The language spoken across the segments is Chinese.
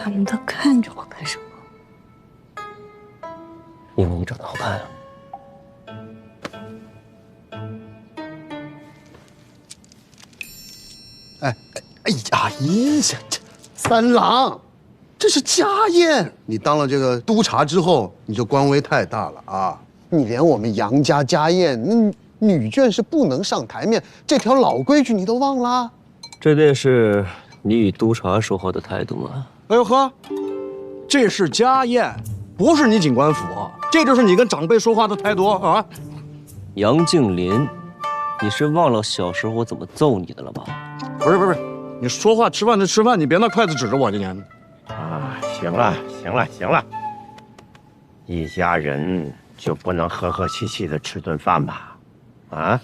他们都看着我干什么？因为你长得好看啊。哎呀，这三郎，这是家宴。你当了这个督察之后，你就官威太大了啊！你连我们杨家家宴，女眷是不能上台面，这条老规矩你都忘了？这便是你与督察说话的态度吗？哎呦呵，这是家宴，不是你警官府，这就是你跟长辈说话的态度啊！杨敬林，你是忘了小时候我怎么揍你的了吧？不是，你说话吃饭就吃饭，你别拿筷子指着我今天。啊，行了，一家人就不能和和气气的吃顿饭吗？啊，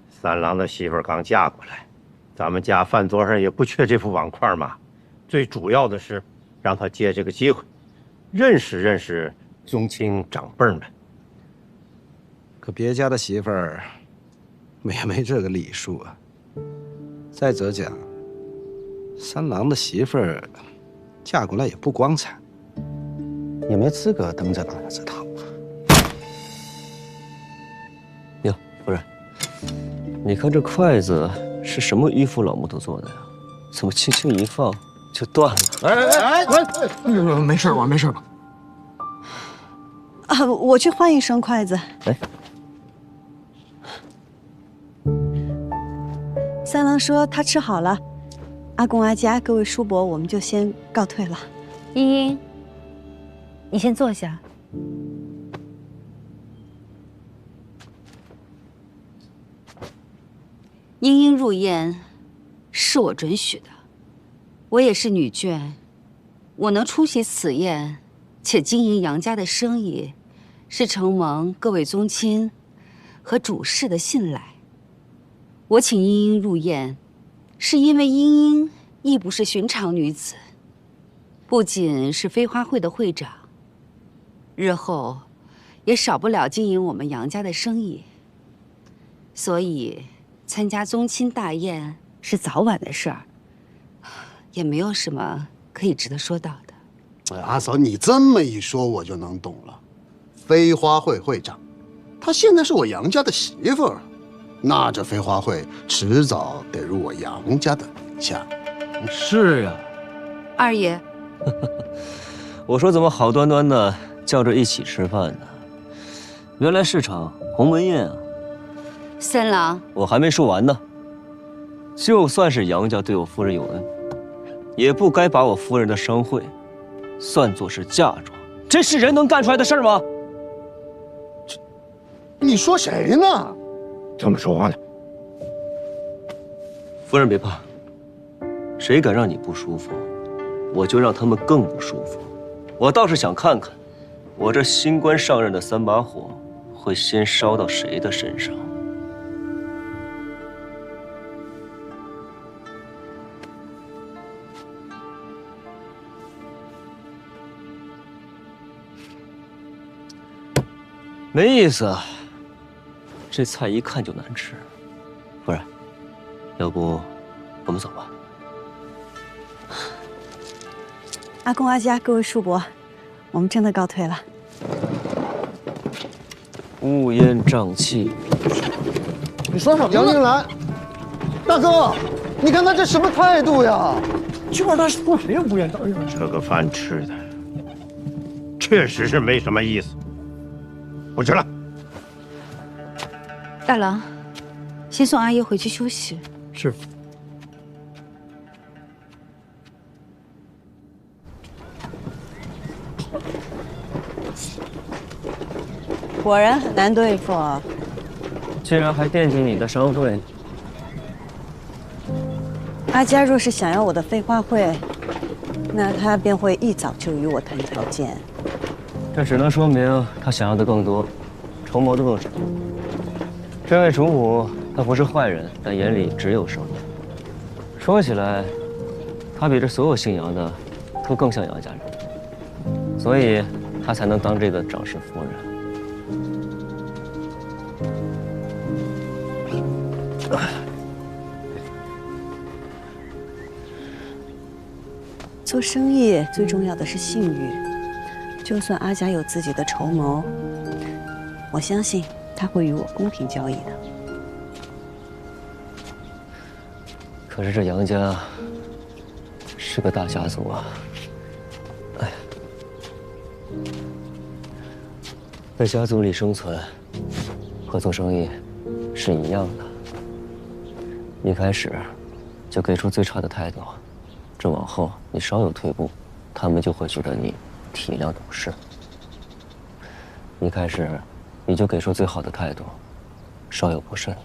三郎的媳妇儿刚嫁过来，咱们家饭桌上也不缺这副碗筷嘛。最主要的是让他借这个机会认识认识宗亲长辈们。可别家的媳妇儿也没这个礼数啊。再者讲，三郎的媳妇儿嫁过来也不光彩，也没资格登这哪子堂。哟，夫人，你看这筷子是什么迂腐老木头做的呀？怎么轻轻一放就断了？哎，没事吧？啊，我去换一双筷子。哎，三郎说他吃好了，阿公阿家各位叔伯，我们就先告退了。茵茵，你先坐下。茵茵入宴是我准许的，我也是女眷，我能出席此宴，且经营杨家的生意，是承蒙各位宗亲和主事的信赖。我请茵茵入宴，是因为茵茵亦不是寻常女子，不仅是飞花会的会长，日后也少不了经营我们杨家的生意，所以参加宗亲大宴是早晚的事儿，也没有什么可以值得说到的。阿嫂，你这么一说，我就能懂了。飞花会会长，她现在是我杨家的媳妇儿，那这飞花会迟早得入我杨家的名下。是呀，二爷，我说怎么好端端的叫着一起吃饭呢？原来是场鸿门宴啊！三郎，我还没说完呢。就算是杨家对我夫人有恩，也不该把我夫人的商会算作是嫁妆。这是人能干出来的事儿吗？你说谁呢？怎么说话呢？夫人别怕，谁敢让你不舒服，我就让他们更不舒服。我倒是想看看，我这新官上任的3把火会先烧到谁的身上。没意思啊，这菜一看就难吃。夫人，要不我们走吧？阿公阿家各位叔伯，我们真的告退了。乌烟瘴气。你说什么？杨金兰，大哥，你看他这什么态度呀？就是他说谁无言当人。这个饭吃的确实是没什么意思，不吃了。大郎，先送阿姨回去休息。是。果然很难对付啊！竟然还惦记你的商会。阿家若是想要我的飞花会，那他便会一早就与我谈条件。这只能说明他想要的更多，筹谋的更少。这位主母，他不是坏人，但眼里只有生意。说起来，他比这所有姓杨的都更像杨家人，所以他才能当这个长氏夫人。做生意最重要的是信誉。就算阿家有自己的筹谋，我相信他会与我公平交易的。可是这杨家是个大家族啊！哎呀，在家族里生存和做生意是一样的。一开始就给出最差的态度，这往后你稍有退步，他们就会觉得你体谅懂事。一开始你就给出最好的态度，稍有不慎，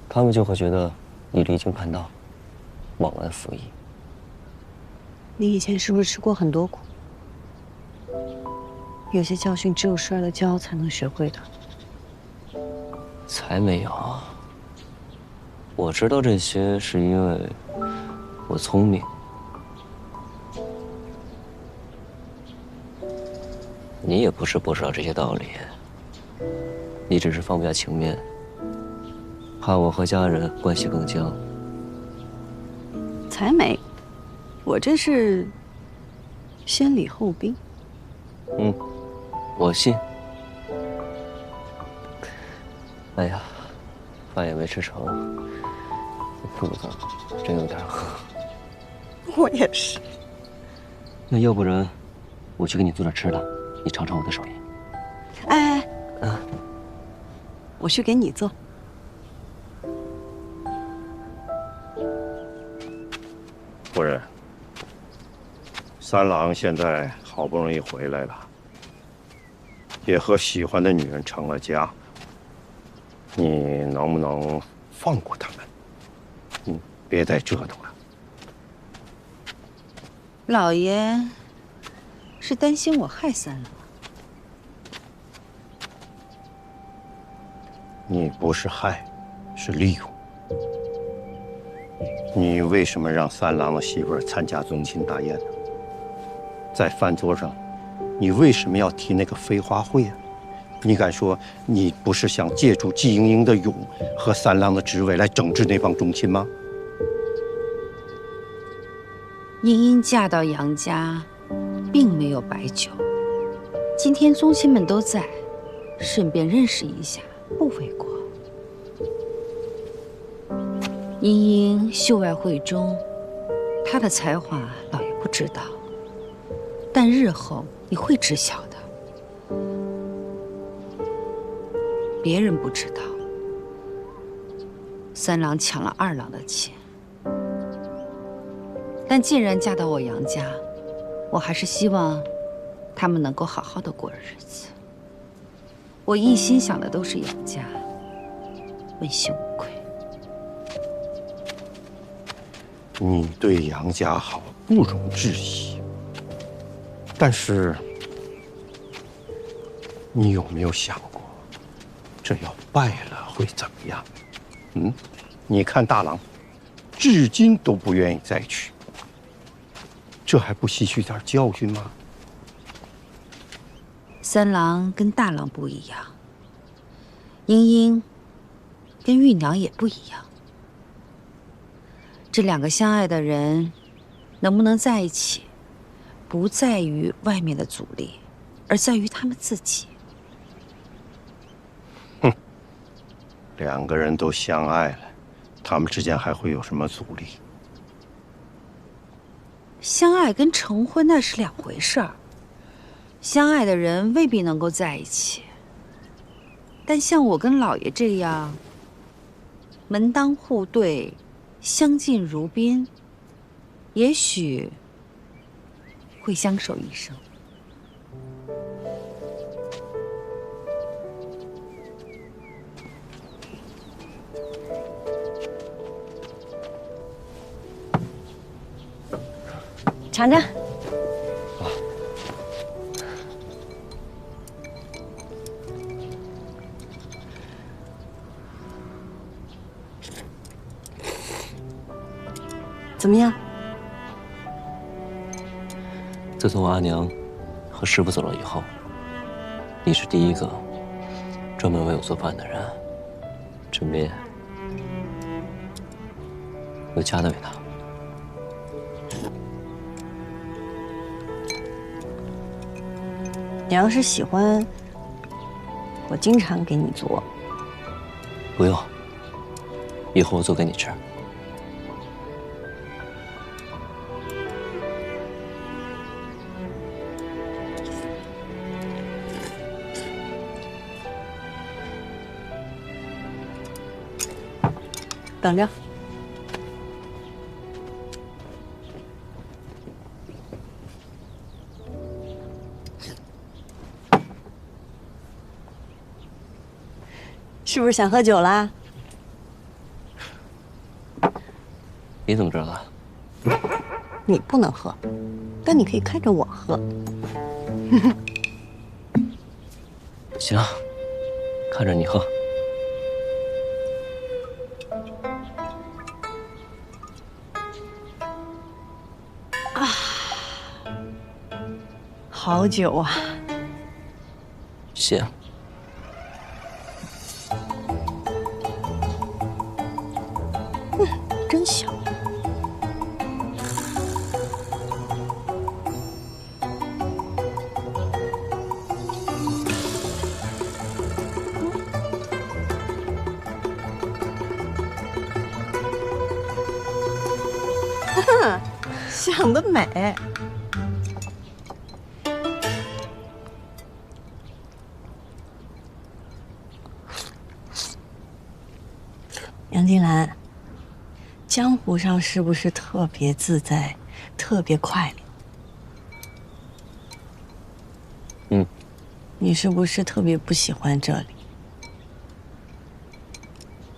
他们就会觉得你离经叛道，忘恩负义。你以前是不是吃过很多苦？有些教训只有摔了跤才能学会的。才没有，我知道这些是因为我聪明。你也不是不知道这些道理，你只是放不下情面，怕我和家人关系更僵。才没，我这是先礼后兵。我信。哎呀，饭也没吃成，肚子真有点饿。我也是。那要不然，我去给你做点吃的，你尝尝我的手艺。哎，我去给你做。夫人，三郎现在好不容易回来了，也和喜欢的女人成了家，你能不能放过他们？别再折腾了。老爷是担心我害三郎？你不是害，是利用。你为什么让三郎的媳妇儿参加宗亲大宴呢？在饭桌上，你为什么要提那个飞花会啊？你敢说你不是想借助季莹莹的勇和三郎的职位来整治那帮宗亲吗？茵茵嫁到杨家，并没有白久。今天宗亲们都在，顺便认识一下，不为过。茵茵秀外慧中，她的才华老爷不知道，但日后你会知晓的。别人不知道，三郎抢了二郎的钱，但既然嫁到我杨家，我还是希望他们能够好好的过日子。我一心想的都是杨家，问心无愧。你对杨家好不容置疑，但是你有没有想过，这要败了会怎么样？你看大郎，至今都不愿意再娶，这还不吸取点教训吗？三郎跟大郎不一样，茵茵跟玉娘也不一样。这两个相爱的人能不能在一起，不在于外面的阻力，而在于他们自己。两个人都相爱了，他们之间还会有什么阻力？相爱跟成婚那是两回事儿。相爱的人未必能够在一起，但像我跟老爷这样门当户对，相敬如宾，也许会相守一生。尝尝。怎么样？自从阿娘和师傅走了以后，你是第一个专门为我做饭的人，这面有家的味道。你要是喜欢，我经常给你做。不用，以后我做给你吃。等着。是不是想喝酒啦？你怎么知道的？你不能喝，但你可以看着我喝。行，看着你喝。好酒啊！谢。真香。想得美。杨金兰，江湖上是不是特别自在，特别快乐？嗯。你是不是特别不喜欢这里？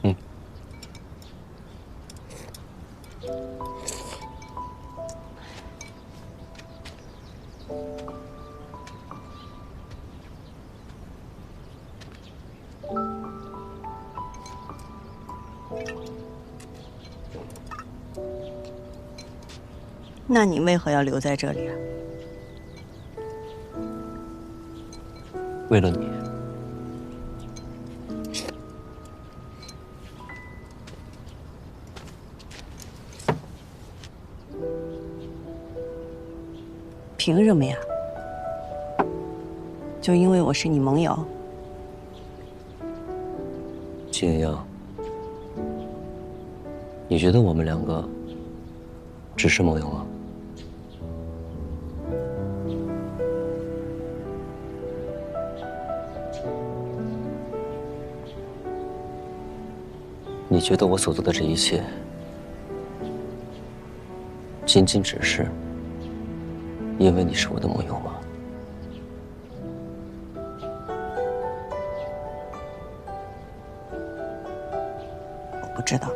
嗯。那你为何要留在这里啊？为了你。凭什么呀？就因为我是你盟友？金阳，你觉得我们两个只是盟友吗？你觉得我所做的这一切，仅仅只是因为你是我的盟友吗？我不知道。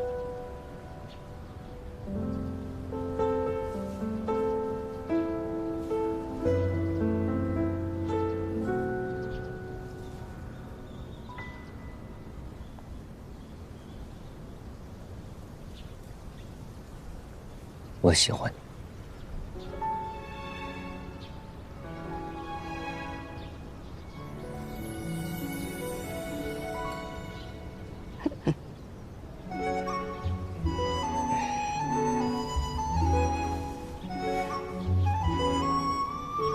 我喜欢你。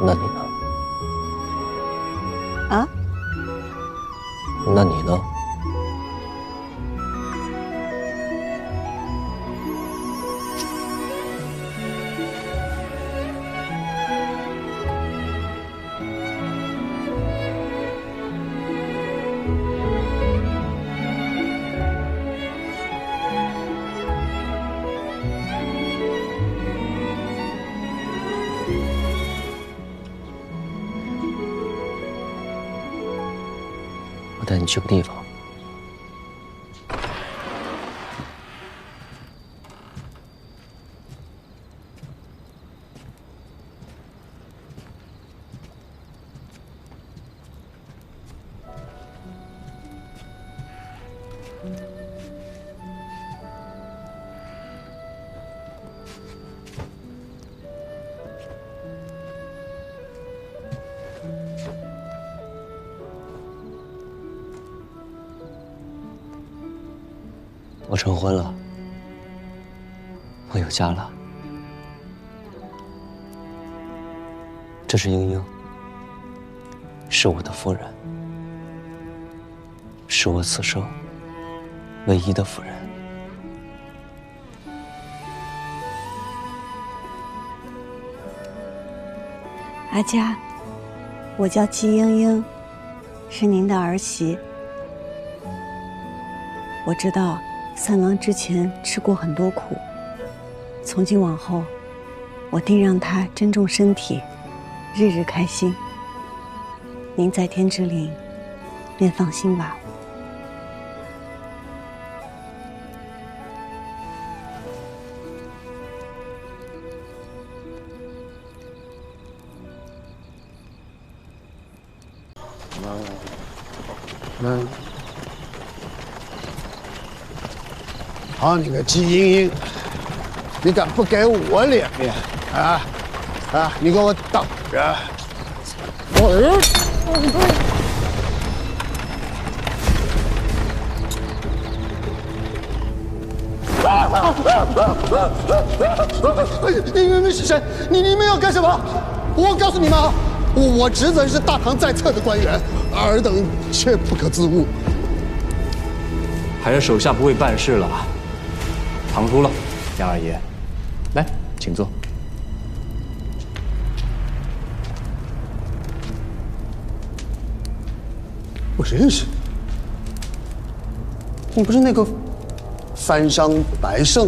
那你呢？啊？那你呢？我带你去个地方。我成婚了，我有家了。这是英英，是我的夫人，是我此生唯一的夫人。阿佳，我叫季莺莺，是您的儿媳。我知道三郎之前吃过很多苦，从今往后，我定让他珍重身体，日日开心。您在天之灵，便放心吧。好，你个季莺莺，你敢不给我脸面啊？你给我等着！你们是谁？你们要干什么？我告诉你们啊，我侄子是大唐在册的官员，尔等切不可自误。还是手下不会办事了。唐突了，杨二爷，来，请坐。我认识，你不是那个番商白胜？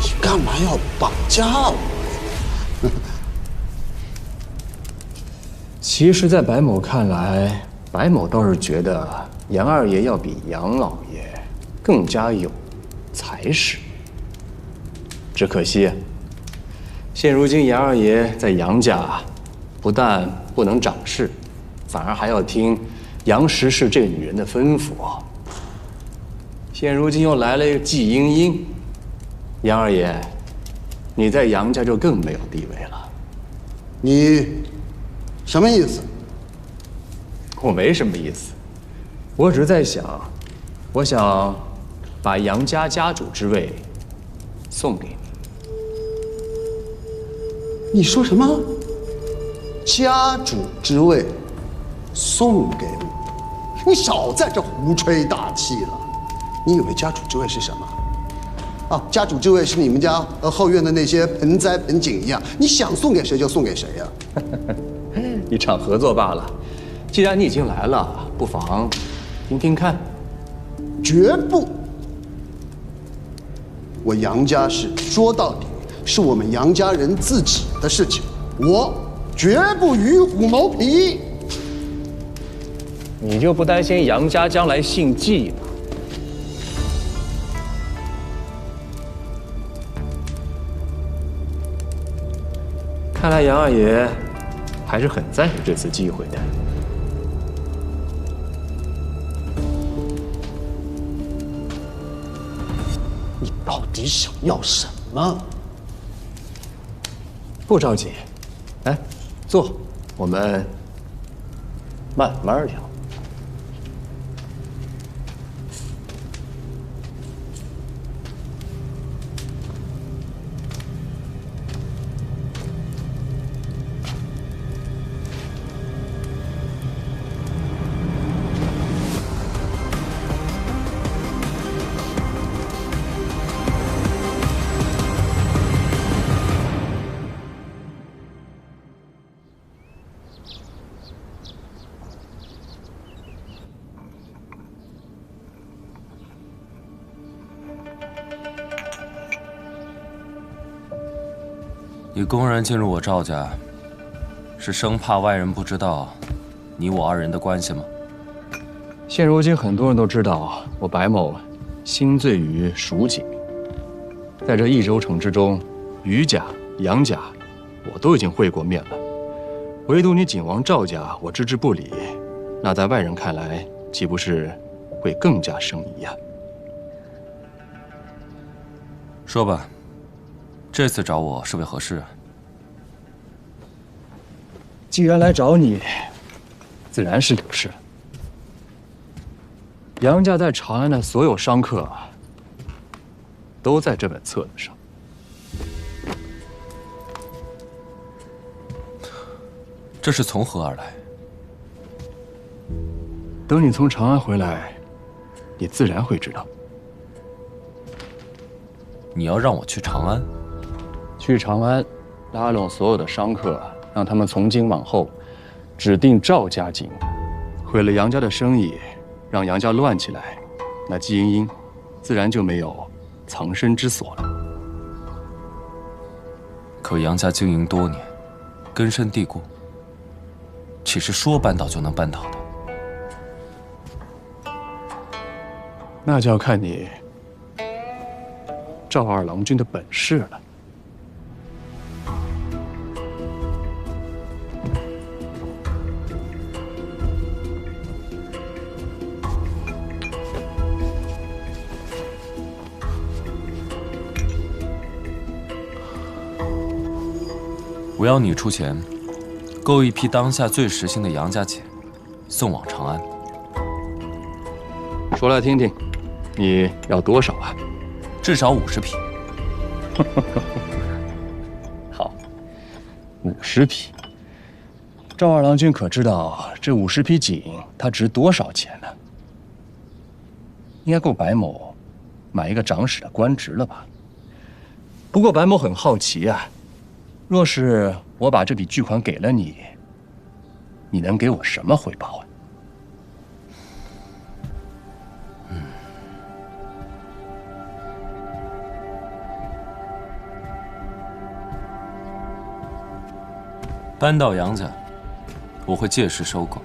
你干嘛要绑架我？其实，在白某看来，白某倒是觉得杨二爷要比杨老爷更加有才识。只可惜，现如今杨二爷在杨家，不但不能掌事，反而还要听杨石氏这个女人的吩咐。现如今又来了一个季莺莺，杨二爷，你在杨家就更没有地位了。你什么意思？我没什么意思，我只是在想，我想把杨家家主之位送给你。你说什么？家主之位送给我？你少在这胡吹大气了！你以为家主之位是什么？啊，家主之位是你们家后院的那些盆栽盆景一样，你想送给谁就送给谁呀。一场合作罢了。既然你已经来了，不妨听听看。绝不！我杨家事说到底是我们杨家人自己的事情，我绝不与虎谋皮。你就不担心杨家将来姓季吗？看来杨二爷还是很在乎这次机会的。你到底想要什么？不着急，来，坐，我们慢慢聊。你公然进入我赵家，是生怕外人不知道你我二人的关系吗？现如今很多人都知道我白某心醉于蜀锦，在这益州城之中，于家、杨家，我都已经会过面了，唯独你景王赵家，我置之不理，那在外人看来，岂不是会更加生疑呀？说吧。这次找我是为何事啊？既然来找你，自然是有事。杨家在长安的所有商客，都在这本册子上。这是从何而来？等你从长安回来，你自然会知道。你要让我去长安？去长安，拉拢所有的商客，让他们从今往后指定赵家经营。毁了杨家的生意，让杨家乱起来，那季英英自然就没有藏身之所了。可杨家经营多年，根深蒂固，岂是说扳倒就能扳倒的？那就要看你赵二郎君的本事了。我要你出钱，购一批当下最时兴的杨家锦，送往长安。说来听听，你要多少啊？至少50匹。好，50匹。赵二郎君可知道这50匹锦它值多少钱呢？应该够白某买一个长史的官职了吧？不过白某很好奇啊，若是我把这笔巨款给了你，你能给我什么回报啊？搬到杨家，我会届时收购。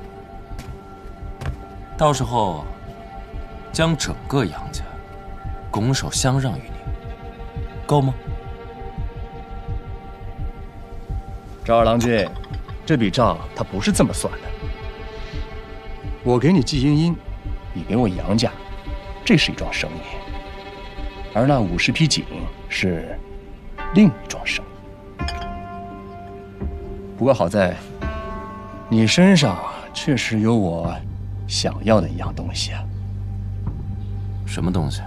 到时候，将整个杨家拱手相让于你，够吗？赵二郎君，这笔账他不是这么算的。我给你季英英，你给我杨家，这是一桩生意；而那50匹锦是另一桩生意。不过好在，你身上确实有我想要的一样东西啊。什么东西？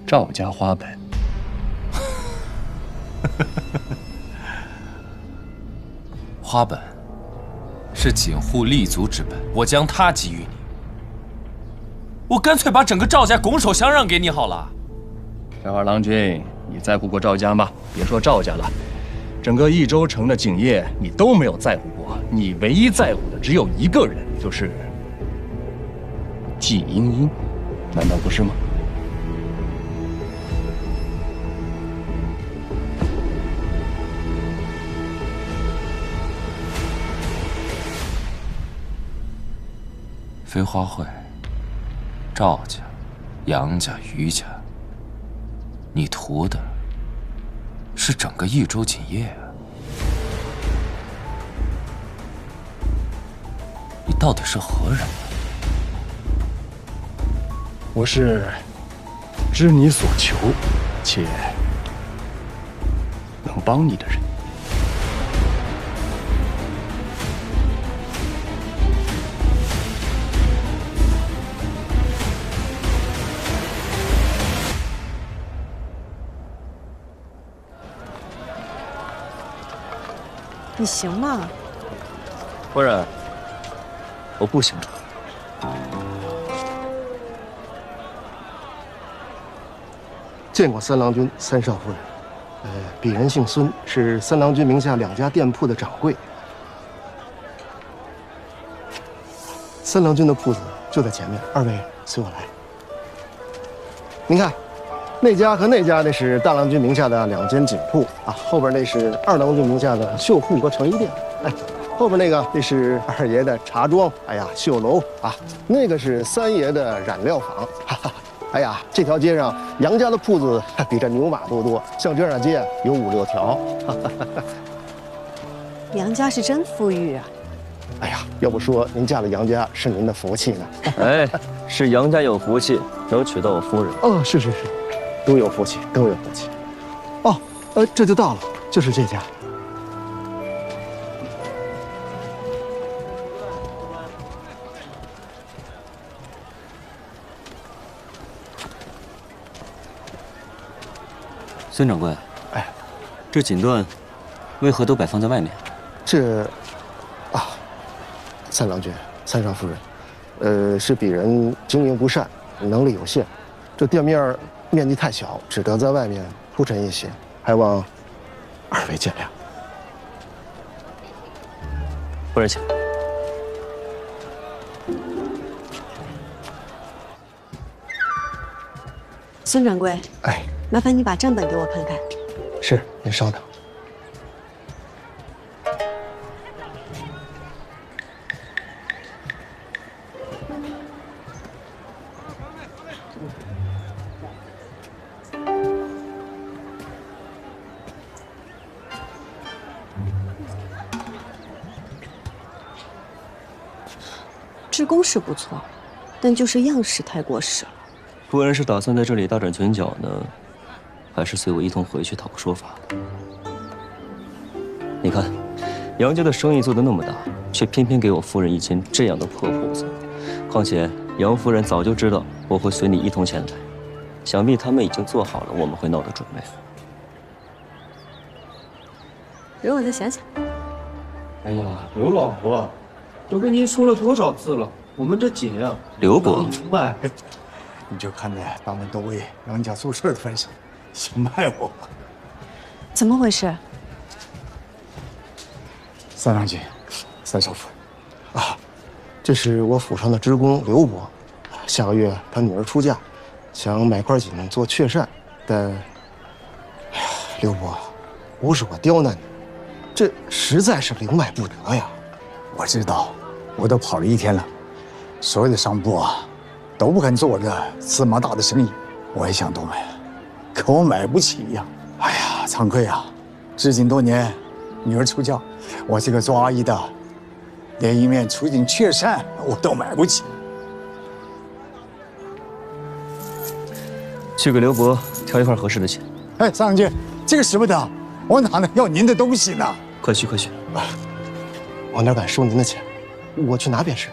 赵家花本。花本是锦户立足之本，我将它给予你。我干脆把整个赵家拱手相让给你好了。赵二郎君，你在乎过赵家吗？别说赵家了，整个益州城的景业你都没有在乎过，你唯一在乎的只有一个人，就是季英英，难道不是吗？飞花会、赵家、杨家、余家，你图的是整个益州锦业啊！你到底是何人啊？我是知你所求，且能帮你的人。你行吗？夫人，我不行。见过三郎君、三少夫人。鄙人姓孙，是三郎君名下2家店铺的掌柜。三郎君的铺子就在前面，二位随我来。您看，那家和那家那是大郎君名下的2间锦铺啊，后边那是二郎君名下的绣铺和成衣店。哎，后边那个那是二爷的茶庄，哎呀，绣楼啊，那个是三爷的染料坊。哈哈。哎呀，这条街上杨家的铺子比这牛马都多，像这样街有5、6条。杨家是真富裕啊！哎呀，要不说您嫁了杨家是您的福气呢。哎，是杨家有福气，能娶到我夫人。哦，是，都有福气，都有福气。哦，这就到了，就是这家。孙掌柜，这锦缎为何都摆放在外面？这，啊，三郎君、三少夫人，是鄙人经营不善，能力有限，这店面面积太小，只得在外面铺陈一些，还望二位见谅。夫人请。孙掌柜，哎，麻烦你把账本给我看看。是，您稍等。制工是不错，但就是样式太过时了。夫人是打算在这里大展拳脚呢，还是随我一同回去讨个说法？你看，杨家的生意做得那么大，却偏偏给我夫人一间这样的破铺子。况且杨夫人早就知道我会随你一同前来，想必他们已经做好了我们会闹的准备。容我再想想。哎呀，刘老伯，都跟您说了多少次了，我们这姐呀，刘伯，卖，你就看在咱们都为杨家做事的份上，先卖我吧。怎么回事？三郎君，三少夫人，啊，这是我府上的职工刘伯，下个月他女儿出嫁，想买块锦做雀扇，但，哎呀，刘伯，不是我刁难你，这实在是零卖不得呀。我知道，我都跑了一天了，所有的商铺啊，都不肯做这么大的生意，我也想多买，可我买不起呀。哎呀，惭愧呀！至今多年，女儿出嫁，我这个做阿姨的，连一面出锦雀扇我都买不起。去给刘伯挑一份合适的钱。哎，三郎君，这个使不得，我哪能要您的东西呢？快去快去！我哪敢收您的钱？我去拿便是。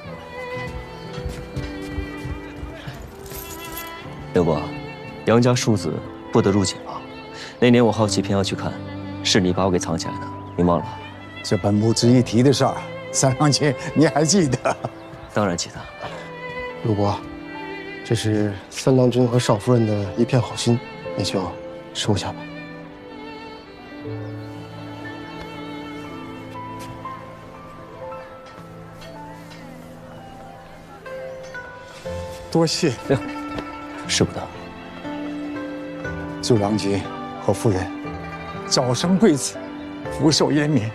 刘伯，杨家庶子不得入锦吧？那年我好奇偏要去看，是你把我给藏起来的，你忘了？这本不值一提的事儿，三郎君你还记得？当然记得。刘伯，这是三郎君和少夫人的一片好心，你就收下吧。多谢。使不得。祝郎君和夫人早生贵子，福寿延绵。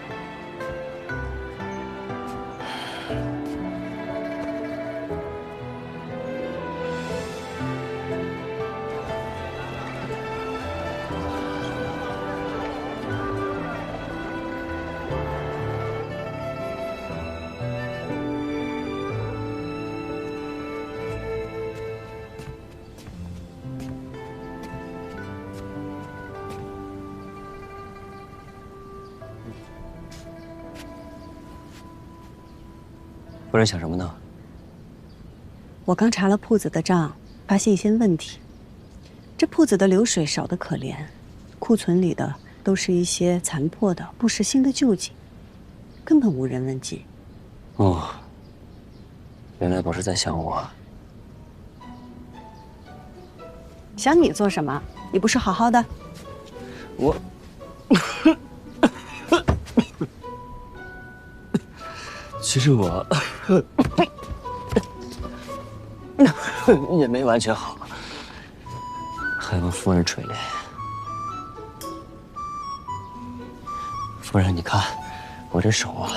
夫人想什么呢？我刚查了铺子的账，发现一些问题。这铺子的流水少得可怜，库存里的都是一些残破的、不时兴的旧景，根本无人问津。哦，原来不是在想我。想你做什么？你不是好好的？我，其实我也没完全好，还望夫人垂怜。夫人，你看我这手啊，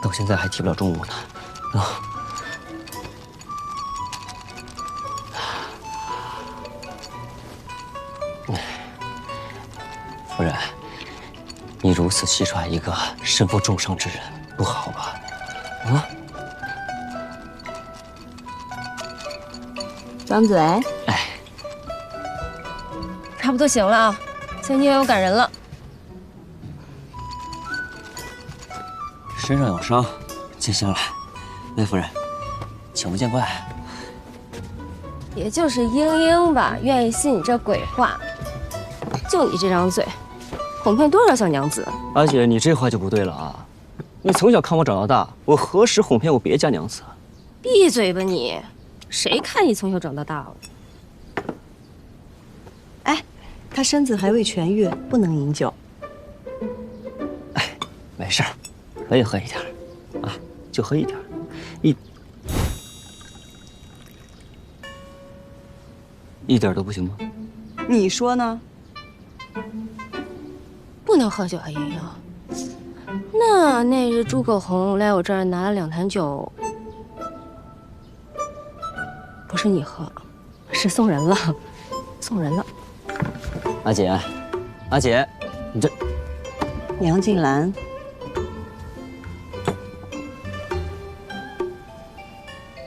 到现在还提不了重物呢。啊，夫人，你如此戏耍一个身负重伤之人，不好吧？啊！张嘴。哎，差不多行了啊，今天又赶人了。身上有伤，静下来。魏夫人，请勿见怪。也就是英英吧，愿意信你这鬼话。就你这张嘴，哄骗多少小娘子？阿姐，你这话就不对了啊！你从小看我长到大，我何时哄骗过别家娘子啊？闭嘴吧你！谁看你从小长到大了？哎，他身子还未痊愈，不能饮酒。哎，没事儿，可以喝一点啊，就喝一点，一点都不行吗？你说呢？不能喝酒啊，莹莹。那日朱口红来我这儿拿了2坛酒，不是你喝，是送人了，送人了。阿姐，阿姐，你这……杨静兰，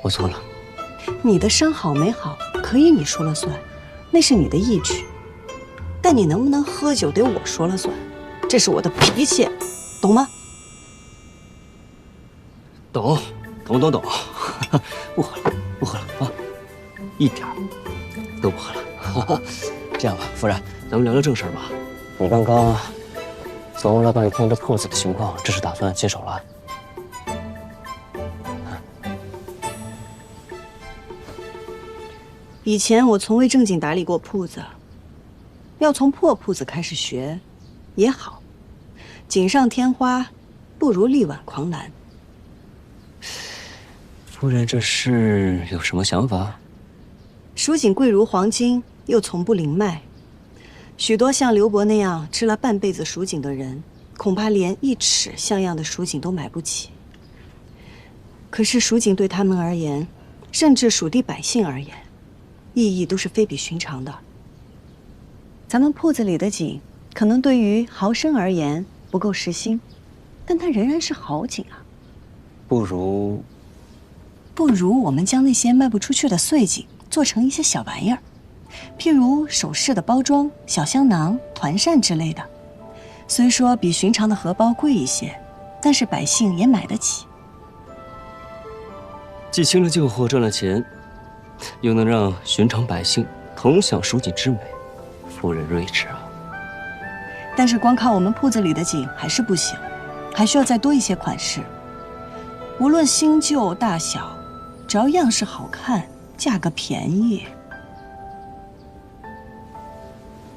我错了。你的伤好没好，可以你说了算，那是你的义举。但你能不能喝酒，得我说了算，这是我的脾气，懂吗？懂，不喝了啊，一点都不喝了。这样吧，夫人，咱们聊聊正事吧。你刚刚琢磨了半天这铺子的情况，这是打算接手了？以前我从未正经打理过铺子，要从破铺子开始学，也好。锦上添花，不如力挽狂澜。夫人这是有什么想法？蜀锦贵如黄金，又从不灵脉。许多像刘伯那样吃了半辈子蜀锦的人，恐怕连1尺像样的蜀锦都买不起。可是蜀锦对他们而言，甚至蜀地百姓而言，意义都是非比寻常的。咱们铺子里的锦，可能对于豪绅而言不够实心，但它仍然是好锦啊。不如我们将那些卖不出去的碎锦做成一些小玩意儿，譬如首饰的包装、小香囊、团扇之类的。虽说比寻常的荷包贵一些，但是百姓也买得起。既清了旧货赚了钱，又能让寻常百姓同享蜀锦之美，夫人睿智啊！但是光靠我们铺子里的锦还是不行，还需要再多一些款式。无论新旧大小，只要样式好看，价格便宜。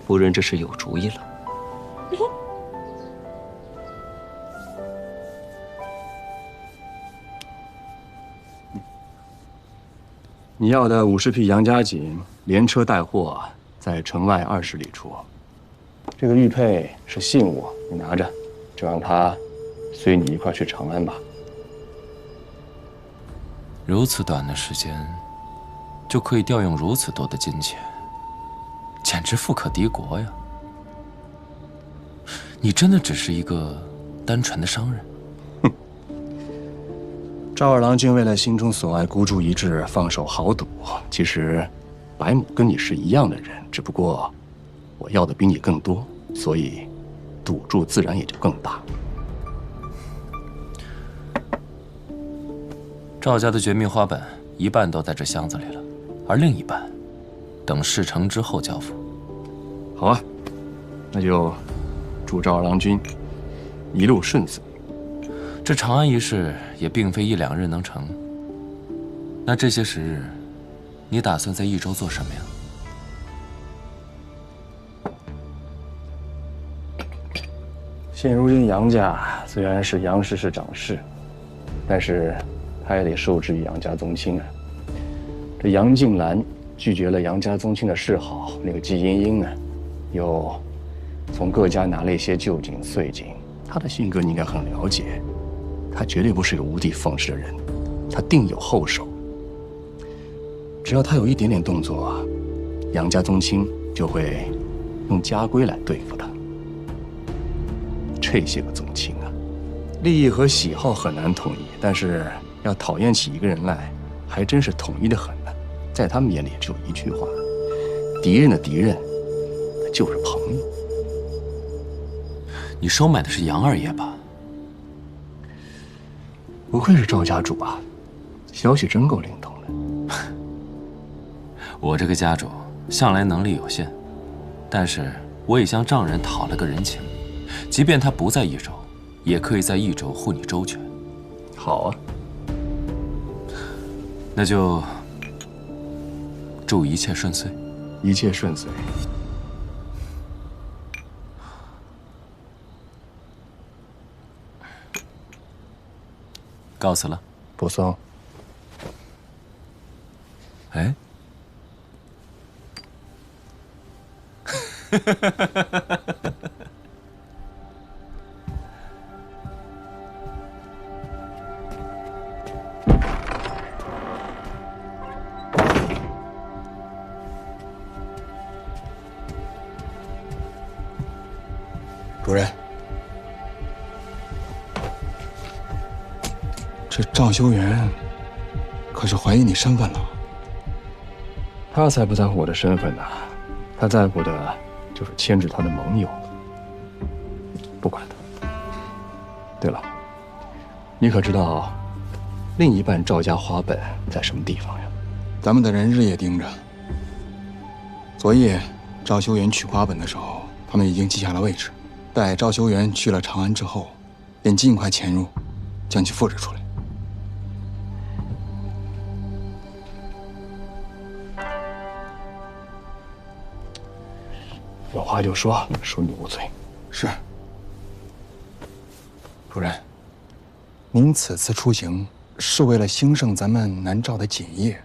夫人这是有主意了。你要的50匹杨家锦，连车带货，在城外20里处。这个玉佩是信物，你拿着，就让他随你一块去长安吧。如此短的时间，就可以调用如此多的金钱，简直富可敌国呀！你真的只是一个单纯的商人？赵二郎君为了心中所爱孤注一掷，放手豪赌。其实，白母跟你是一样的人，只不过我要的比你更多，所以赌注自然也就更大。赵家的绝密花本一半都在这箱子里了，而另一半等事成之后交付。好啊，那就祝赵二郎君一路顺遂。这长安一事也并非1、2日能成。那这些时日，你打算在益州做什么呀？现如今杨家虽然是杨氏是长氏，但是他也得受制于杨家宗亲啊。这杨静兰拒绝了杨家宗亲的示好，那个季英英呢，又从各家拿了一些旧锦碎锦。他的性格你应该很了解。他绝对不是个无的放矢的人，他定有后手。只要他有一点点动作啊，杨家宗亲就会用家规来对付他。这些个宗亲啊，利益和喜好很难统一，但是要讨厌起一个人来，还真是统一的很呢。在他们眼里只有一句话：敌人的敌人，就是朋友。你收买的是杨二爷吧？不愧是赵家主啊，消息真够灵通的。我这个家主向来能力有限，但是我也向丈人讨了个人情。即便他不在益州，也可以在益州护你周全。好啊，那就祝一切顺遂。一切顺遂。告辞了。不送。哎。主任，这赵修元可是怀疑你身份了。他才不在乎我的身份呢，他在乎的就是牵制他的盟友。不管他。对了，你可知道另一半赵家花本在什么地方呀？咱们的人日夜盯着。昨夜赵修元取花本的时候，他们已经记下了位置。待赵修元去了长安之后，便尽快潜入，将其复制出来。有话就说，恕你无罪。是。主任，您此次出行是为了兴盛咱们南诏的锦业，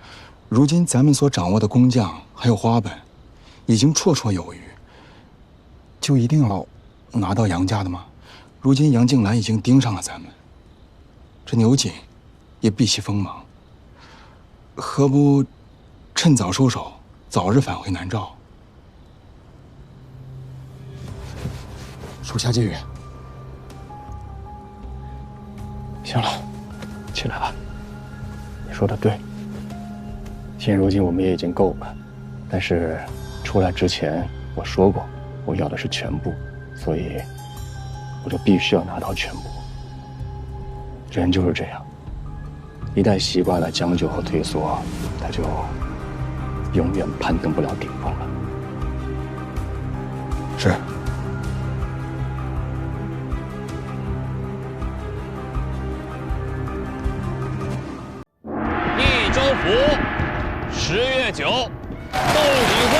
如今咱们所掌握的工匠还有花本，已经绰绰有余，就一定要拿到杨家的吗？如今杨静兰已经盯上了咱们，这牛瑾也避其锋芒，何不趁早收手，早日返回南诏？属下借阅。行了，起来吧。你说的对，现如今我们也已经够了，但是出来之前我说过，我要的是全部，所以我就必须要拿到全部。人就是这样，一旦习惯了将就和退缩，他就永远攀登不了顶峰了。是。益州府10月9，斗鼎会。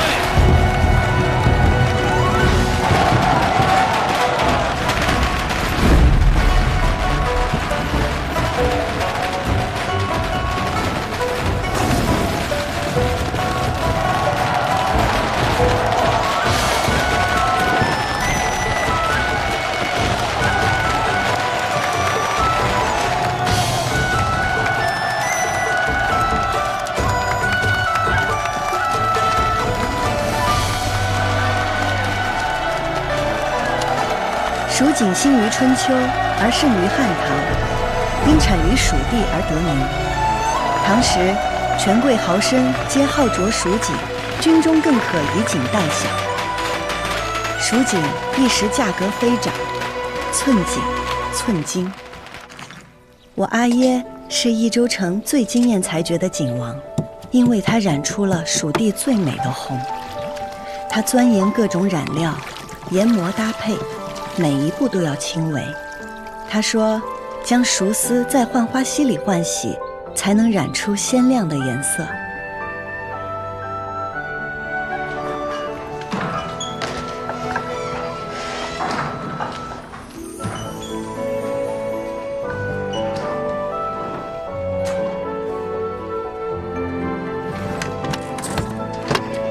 蜀锦兴于春秋，而盛于汉唐，因产于蜀地而得名。唐时，权贵豪绅皆好着蜀锦，军中更可以锦代饷。蜀锦一时价格飞涨，寸锦寸金。我阿耶是益州城最惊艳才绝的锦王，因为他染出了蜀地最美的红。他钻研各种染料，研磨搭配。每一步都要轻微。他说，将熟丝在浣花溪里换洗，才能染出鲜亮的颜色。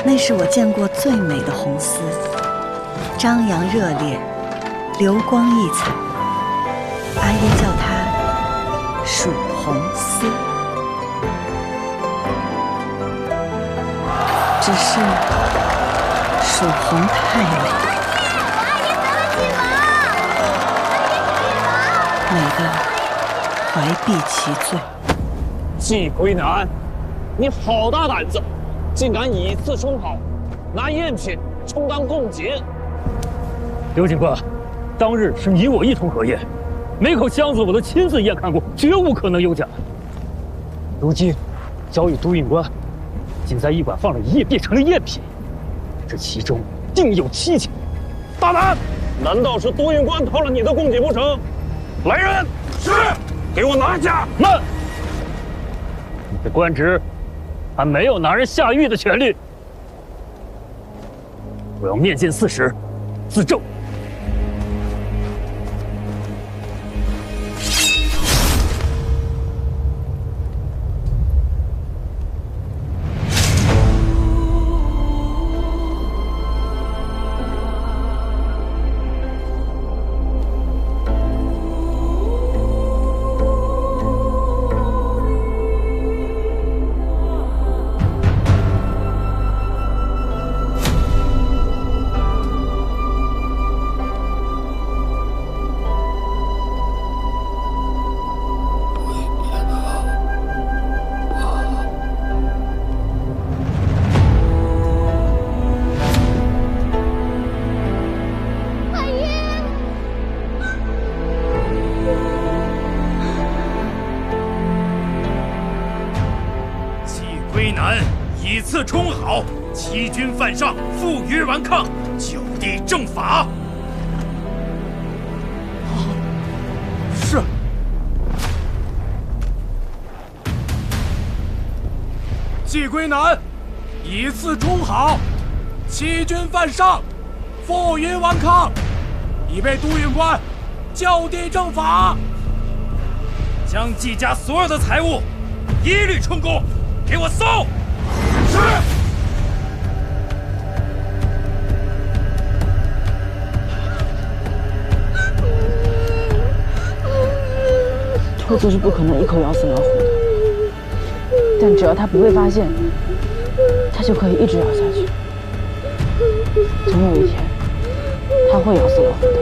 那是我见过最美的红丝，张扬热烈，流光溢彩，阿耶叫它蜀红丝。只是蜀红太美，美得怀璧其罪。季魁南，你好大胆子，竟敢以次充好，拿赝品充当贡锦！刘警官，当日是你我一同合宴，每口箱子我都亲自验看过，绝无可能有假。如今交与都运官，仅在驿馆放了1夜，变成了赝品，这其中定有蹊跷。大胆！难道是都运官偷了你的供给不成？来人！是，给我拿下！慢！你的官职还没有拿人下狱的权利。我要面见4时，自证。以次充好，欺君犯上，负隅顽抗，就地正法。是。季归南，以次充好，欺君犯上，负隅顽抗，已被都运官就地正法。将季家所有的财物一律充公，给我搜！是。兔子是不可能一口咬死老虎的，但只要它不被发现，它就可以一直咬下去。总有一天，它会咬死老虎的。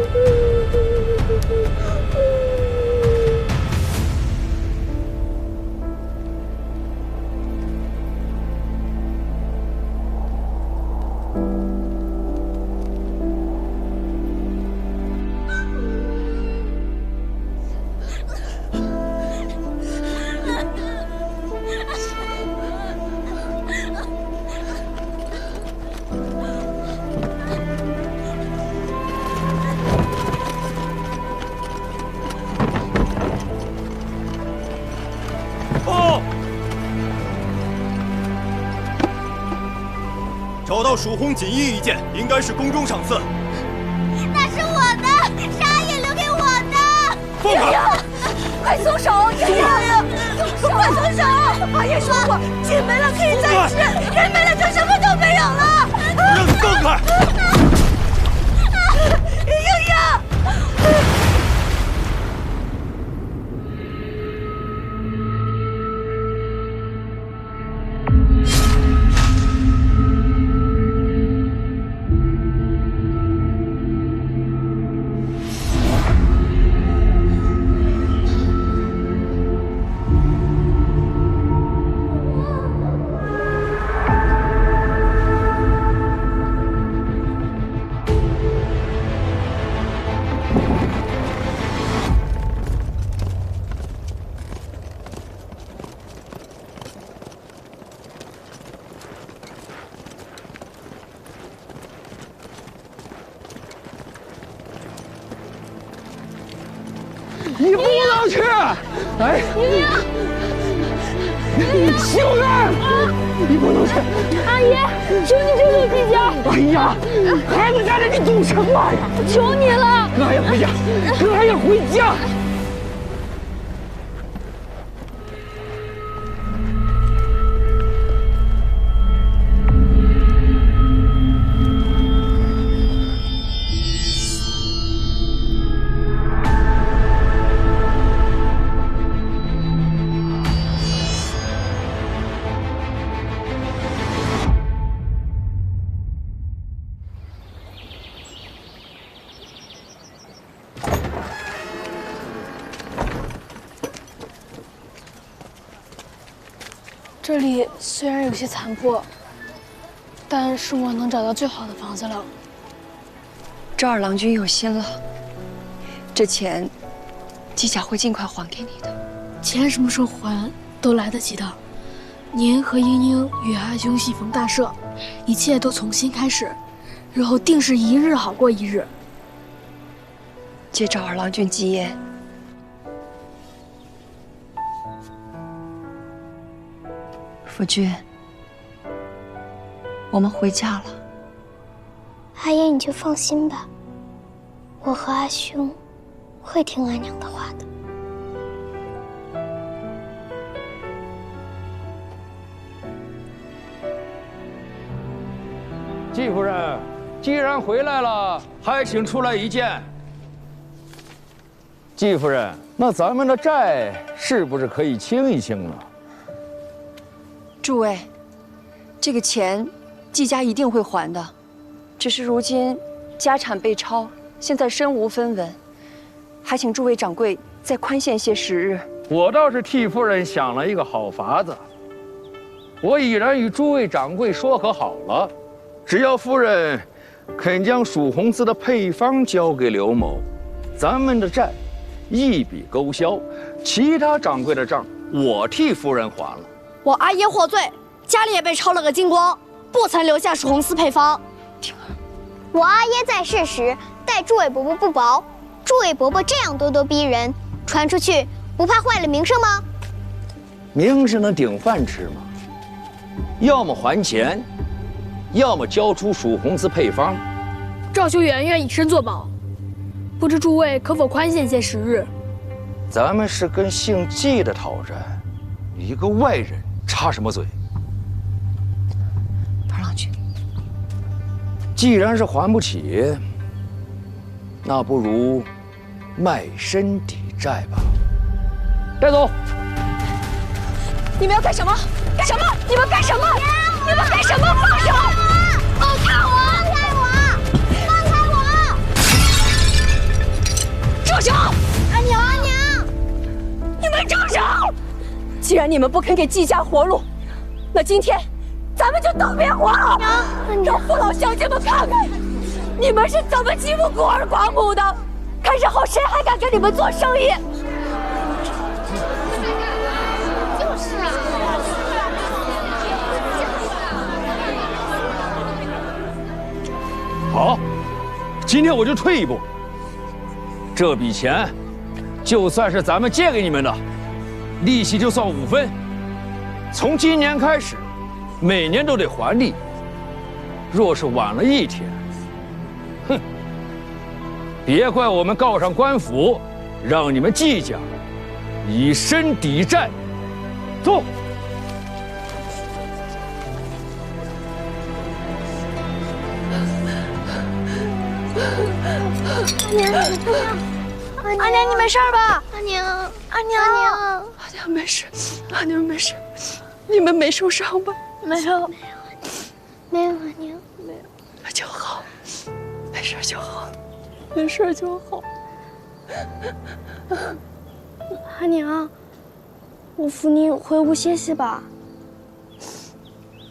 找到蜀红锦衣一件，应该是宫中赏赐。那是我的，沙叶留给我的。放开！快松手！爷爷，快松手！阿爷说过，钱没了可以再吃，人没了就什么都没有了。让你放开！英英。你不能去！哎，你休怨！你不能去！阿姨，求你救救季家！哎呀，孩子家里你懂什么呀？求你了！俺也回家，俺也回家。这里虽然有些残破，但是我能找到最好的房子了。赵二郎君有心了，这钱，季家会尽快还给你的。钱什么时候还都来得及的。您和英英与阿兄喜逢大赦，一切都从新开始，日后定是一日好过一日。借赵二郎君吉言。夫君，我们回家了。阿爷，你就放心吧，我和阿兄会听阿娘的话的。季夫人，既然回来了，还请出来一见。季夫人，那咱们的债是不是可以清一清了？诸位，这个钱季家一定会还的，只是如今家产被抄，现在身无分文，还请诸位掌柜再宽限些时日。我倒是替夫人想了一个好法子，我已然与诸位掌柜说和好了，只要夫人肯将蜀红丝的配方交给刘某，咱们的债一笔勾销，其他掌柜的账我替夫人还了。我阿爷获罪，家里也被抄了个精光，不曾留下蜀红丝配方。我阿爷在世时待诸位伯伯不薄，诸位伯伯这样咄咄逼人，传出去不怕坏了名声吗？名声能顶饭吃吗？要么还钱，要么交出蜀红丝配方。赵修远愿以身作保，不知诸位可否宽限些时日？咱们是跟姓季的讨债，一个外人插什么嘴？二郎君，既然是还不起，那不如卖身抵债吧。带走！你们要干什么？干什么？你们干什么？你们干什么？放手！放开我！放开我！放开我！住手！阿娘，阿娘，你们住手！既然你们不肯给季家活路，那今天咱们就都别活了！让父老乡亲们看看，你们是怎么欺负孤儿寡母的！看日后谁还敢跟你们做生意！就是啊。好，今天我就退一步。这笔钱，就算是咱们借给你们的，利息就算5分。从今年开始，每年都得还利。若是晚了一天，哼，别怪我们告上官府，让你们季家以身抵债。走。阿娘，你没事吧？阿娘，阿娘，阿娘没事，阿娘没事，你们没受伤吧？没有，没有，阿娘，没有，那就好，没事就好，没事就好。阿娘，我扶您回屋歇息吧。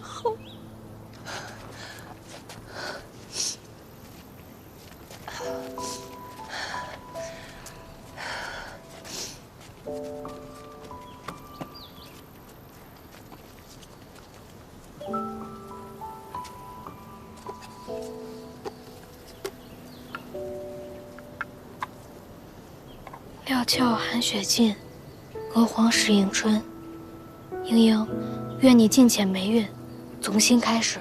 好。料峭寒雪尽，娥皇时迎春。莺莺，愿你尽遣霉运，从新开始。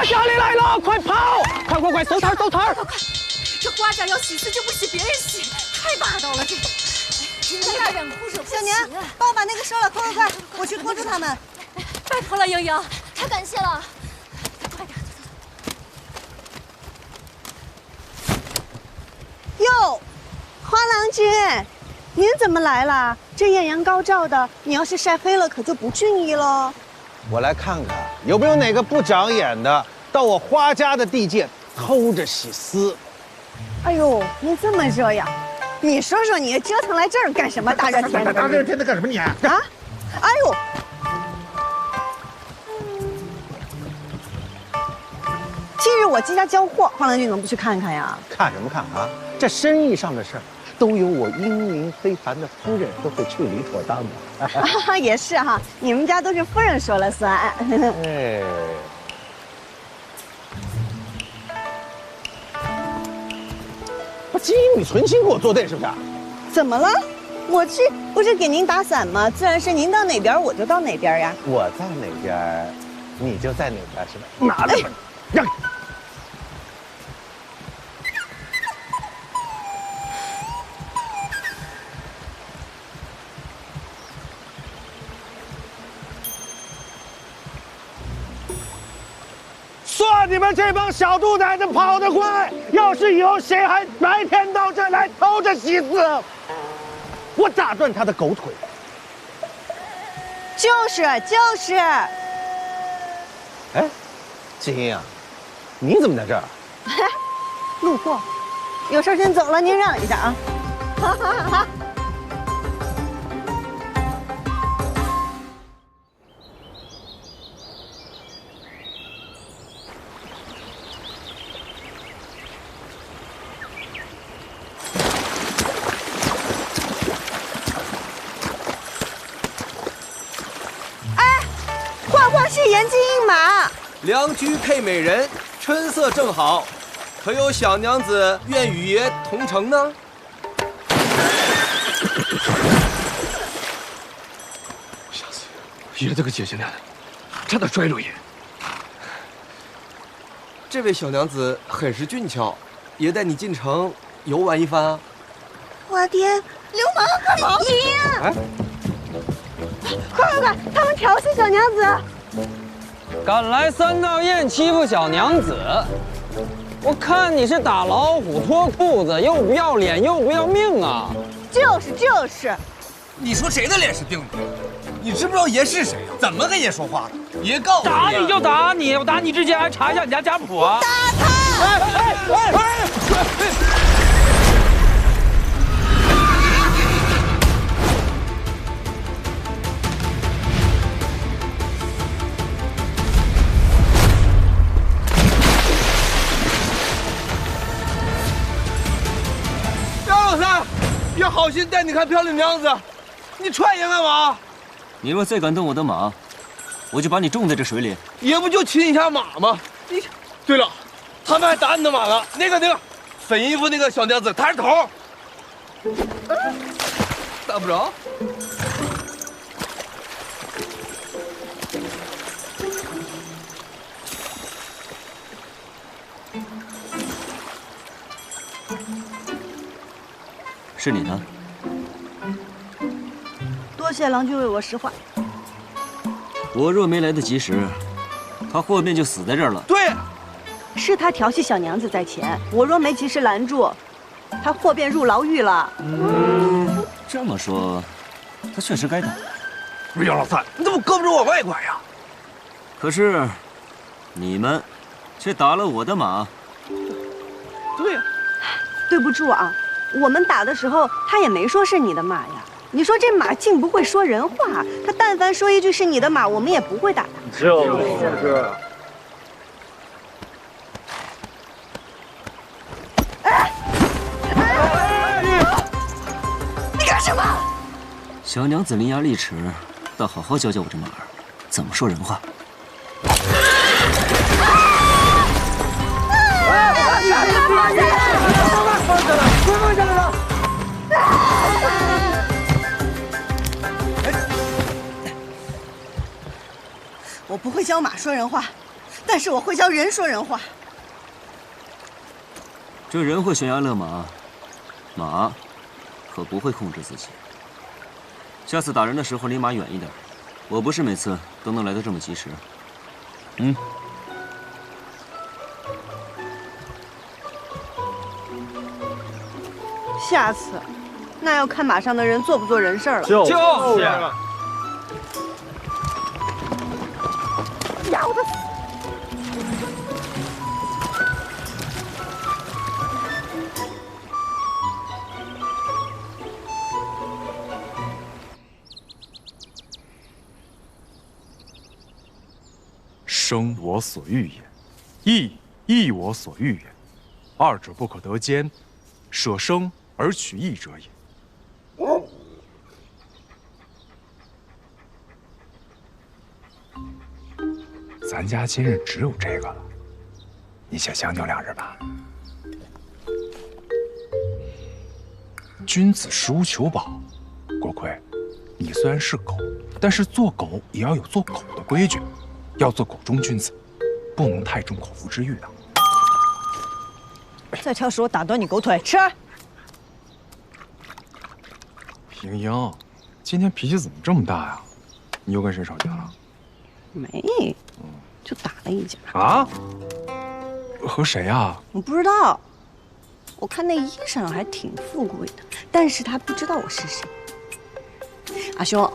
花家里来了，快跑！快，收摊！这花家要洗就不洗别人洗，太霸道了！这今天大忍哭手不行。小娘，帮我把那个收了，快！我去拖住他们。拜托了，莹莹，太感谢了。快点，哟，花郎君，您怎么来了？这艳阳高照的，你要是晒黑了，可就不俊逸喽。我来看看有没有哪个不长眼的到我花家的地界偷着洗丝。哎呦，您这么热呀？你说说你折腾来这儿干什么？大热天的！大热天的干什么你？啊！哎呦！今日我季家交货，花郎君怎么不去看看呀？看什么看啊？这生意上的事儿，都由我英明非凡的夫人都会处理妥当的。也是哈，你们家都是夫人说了算。哎，我金玉存心给我作对是不是？怎么了？我去不是给您打伞吗？自然是您到哪边我就到哪边呀。我在哪边，你就在哪边是吧？拿来吧，让。算你们这帮小兔崽子跑得快！要是以后谁还白天到这儿来偷着洗丝，我打断他的狗腿！就是。哎，金英啊，你怎么在这儿？路过，有事先走了，您让一下啊。好。是颜金印马，良驹配美人，春色正好，可有小娘子愿与爷同乘呢？吓死爷这个姐姐娘的，差点摔着爷。这位小娘子很是俊俏，爷带你进城游玩一番啊！我爹，流氓，快跑！爷，快！他们调戏小娘子。敢来三道堰欺负小娘子，我看你是打老虎脱裤子，又不要脸又不要命啊！就是，你说谁的脸是钉的？你知不知道爷是谁呀？怎么跟爷说话的？爷告诉你，打你就打你，我打你之前还查一下你家家谱啊！打他！爷好心带你看漂亮娘子，你踹爷干嘛？你若再敢动我的马，我就把你种在这水里。爷不就亲一下马吗？你，对了，他们还打你的马了。那个粉衣服那个小娘子，她是头。打不着。是你呢？多谢郎君为我实话。我若没来得及时，他霍面就死在这儿了。对，是他调戏小娘子在前，我若没及时拦住，他霍便入牢狱了。这么说，他确实该打。杨老三，你怎么胳膊肘往外拐呀？可是，你们却打了我的马。对呀，对不住啊。我们打的时候，他也没说是你的马呀。你说这马竟不会说人话，他但凡说一句是你的马，我们也不会打他。就是。你干什么？小娘子伶牙俐齿，倒好好教教我这马儿怎么说人话。放下来了！我不会教马说人话，但但是我会教人说人话。这人会悬崖勒马，马可不会控制自己。下次打人的时候离马远一点，我不是每次都能来得这么及时。嗯。下次，那要看马上的人做不做人事了。就是。呀，我的！生我所欲也，义亦我所欲也，二者不可得兼，舍生而取义者也。咱家今日只有这个了，你且将就2日吧。君子食无求饱，国魁，你虽然是狗，但是做狗也要有做狗的规矩，要做狗中君子，不能太重口腹之欲的。再挑食，我打断你狗腿！吃。平英，今天脾气怎么这么大呀？你又跟谁吵架了？没，就打了一架。啊？和谁呀？我不知道。我看那衣裳还挺富贵的，但是他不知道我是谁。阿兄，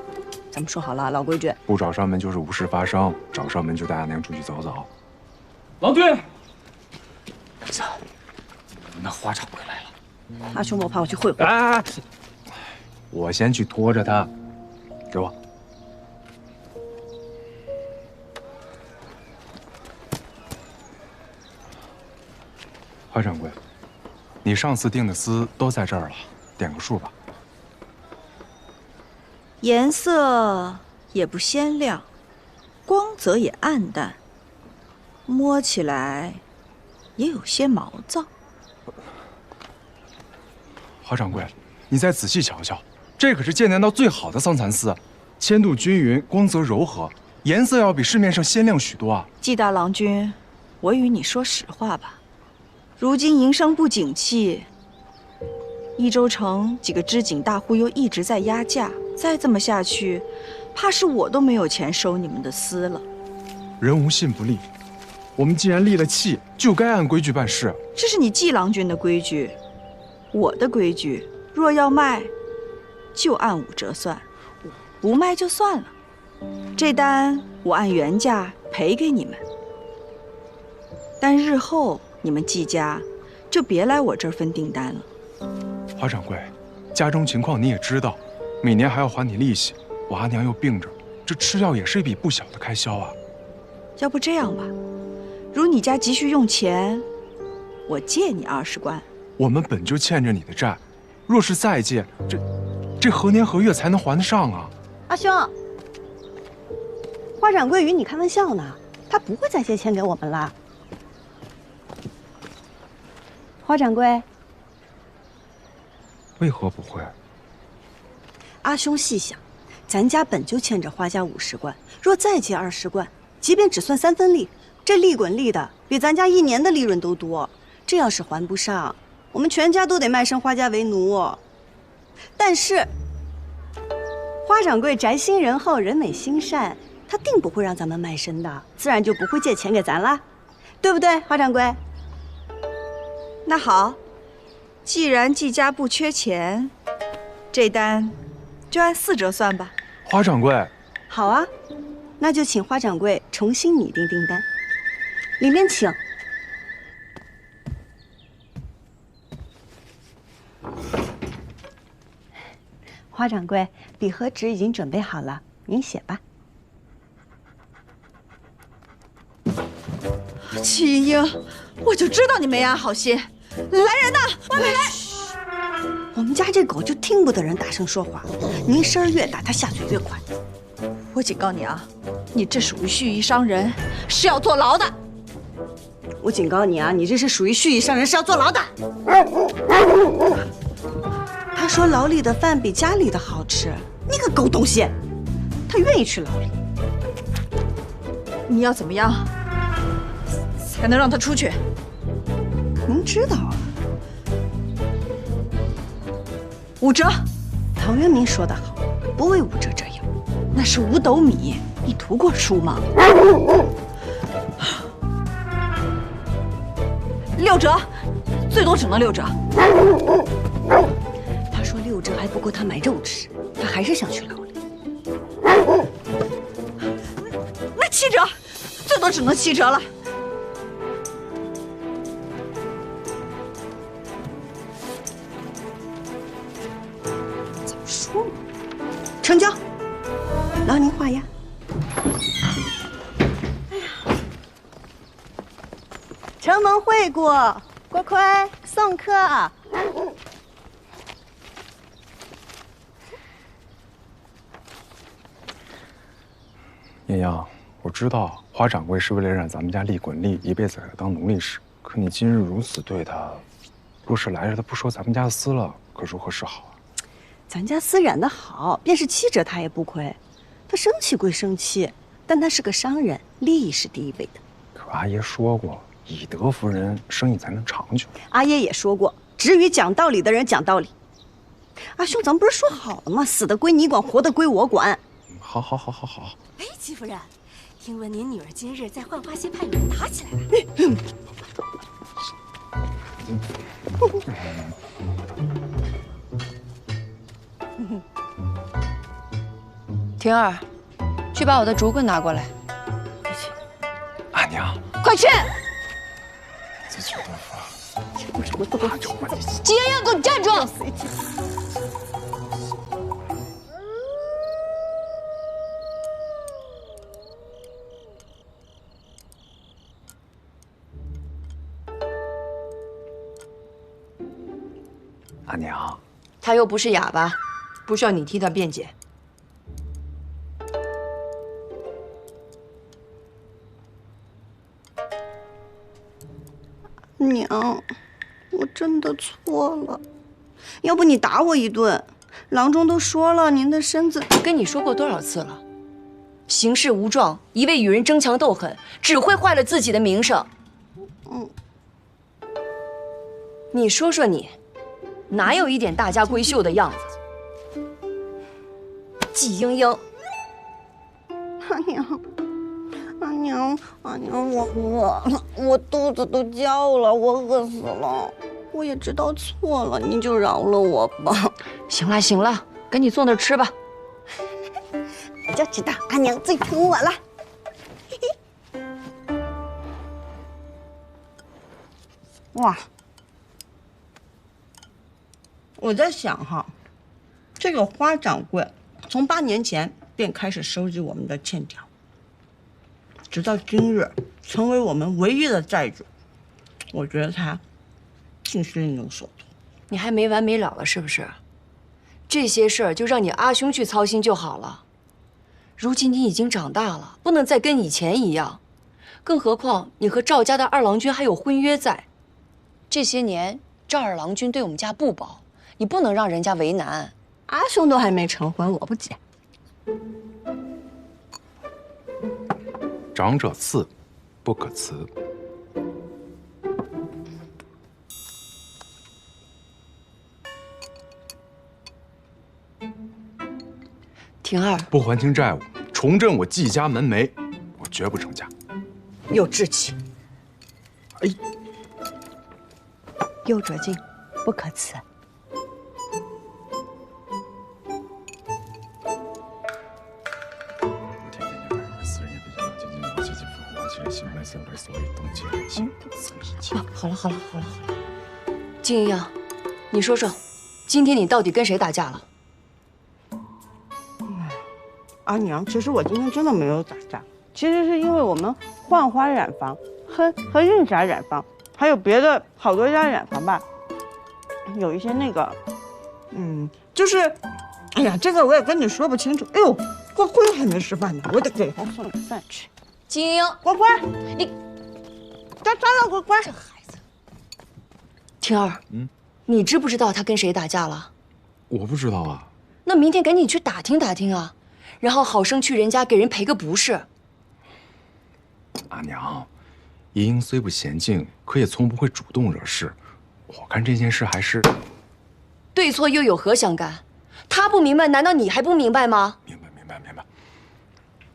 咱们说好了，老规矩，不找上门就是无事发生，找上门就带阿娘出去走走。郎君，走，那花掌柜来了。阿兄，我怕我去会会。哎，我先去拖着他，给我。花掌柜，你上次订的丝都在这儿了，点个数吧。颜色也不鲜亮，光泽也暗淡，摸起来也有些毛躁。花掌柜，你再仔细瞧瞧，这可是剑南道最好的桑蚕丝，铅度均匀，光泽柔和，颜色要比市面上鲜亮许多啊。季大郎君，我与你说实话吧，如今营商不景气，益州城几个织锦大户又一直在压价，再这么下去，怕是我都没有钱收你们的丝了。人无信不立，我们既然立了契，就该按规矩办事。这是你季郎君的规矩，我的规矩，若要卖，就按5折算，不卖就算了。这单我按原价赔给你们，但日后你们季家就别来我这儿分订单了。花掌柜，家中情况你也知道，每年还要还你利息，我阿娘又病着，这吃药也是一笔不小的开销啊。要不这样吧，如你家急需用钱，我借你20贯。我们本就欠着你的债，若是再借，这何年何月才能还得上啊？阿兄，花掌柜与你开玩笑呢，他不会再借钱给我们了。花掌柜，为何不会？阿兄细想，咱家本就欠着花家50贯，若再借20贯，即便只算3分利，这利滚利的比咱家1年的利润都多。这要是还不上，我们全家都得卖身花家为奴。但是花掌柜宅心仁厚，人美心善，他定不会让咱们卖身的，自然就不会借钱给咱了，对不对，花掌柜？那好，既然季家不缺钱，这单就按4折算吧。花掌柜，好啊，那就请花掌柜重新拟定订单，里面请。花掌柜，笔和纸已经准备好了，您写吧。齐英，我就知道你没安好心。来人呐，外面来！我们家这狗就听不得人大声说话，您声儿越大，它下嘴越快。我警告你啊，你这属于蓄意伤人，是要坐牢的。我警告你啊，你这是属于蓄意伤人，是要坐牢的。他说牢里的饭比家里的好吃，你个狗东西！他愿意去牢里。你要怎么样？才能让他出去。您知道啊？5折。陶渊明说得好，不为5折这样。那是5斗米，你读过书吗？6折，最多只能6折。他说6折还不够他买肉吃，他还是想去牢里。那7折，最多只能7折了。早说嘛！成交，劳您画押。承蒙惠顾，郭奎送客。阴阳，我知道花掌柜是为了让咱们家利滚利，一辈子给他当奴隶使。可你今日如此对他，若是来日他不收咱们家的私了，可如何是好啊？咱家私染的好，便是7折他也不亏。他生气归生气，但他是个商人，利益是第一位的。可阿爷说过，以德服人，生意才能长久。阿爷也说过，只与讲道理的人讲道理。阿兄，咱们不是说好了吗？死的归你管，活的归我管。好。哎，戚夫人，听闻您女儿今日在浣花溪畔与人打起来了。婷儿，去把我的竹棍拿过来。阿娘，快去！自求多福。季莹莹，给我站住！阿娘，他又不是哑巴，不需要你替他辩解。娘，我真的错了，要不你打我一顿？郎中都说了，您的身子……跟你说过多少次了？行事无状，一味与人争强斗狠，只会坏了自己的名声。你说说你，哪有一点大家闺秀的样子？季莹莹，阿娘，我饿了，我肚子都叫了，我饿死了。我也知道错了，您就饶了我吧。行了，赶紧坐那儿吃吧。我就知道阿娘最疼我了。哇！我在想哈，这个花掌柜从8年前便开始收集我们的欠条，直到今日成为我们唯一的债主。我觉得他竟是另有所图。你还没完没了了是不是？这些事儿就让你阿兄去操心就好了。如今你已经长大了，不能再跟以前一样。更何况你和赵家的2郎君还有婚约在，这些年赵2郎君对我们家不薄，你不能让人家为难。阿兄都还没成婚，我不急。长者赐，不可辞。婷儿，不还清债务，重振我季家门楣，我绝不成家。有志气。哎，右折进，不可辞。好了，季莹莹，你说说，今天你到底跟谁打架了？阿娘，其实我今天真的没有打架，其实是因为我们浣花染坊和韵霞染坊，还有别的好多家染坊吧，有一些那个，就是，哎呀，这个我也跟你说不清楚。哎呦，郭辉还没吃饭呢，我得给他送点饭吃。季莹莹，郭辉，你咋了，郭辉？这孩子，婷儿，你知不知道他跟谁打架了？我不知道啊。那明天赶紧去打听打听啊。然后好生去人家给人赔个不是。阿娘，爷英虽不娴静，可也从不会主动惹事。我看这件事还是对错又有何相干？他不明白，难道你还不明白吗？明白。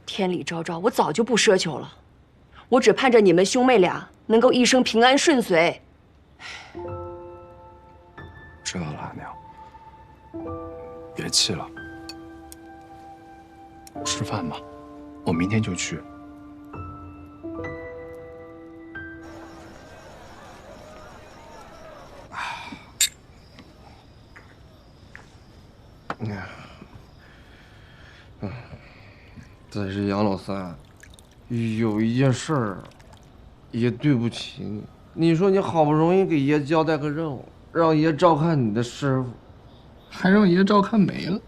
天理昭昭，我早就不奢求了，我只盼着你们兄妹俩能够一生平安顺遂。知道了，阿娘，别气了。吃饭吧，我明天就去。但是杨老三，有一件事儿，爷对不起你。你说你好不容易给爷交代个任务，让爷照看你的师傅，还让爷照看没了。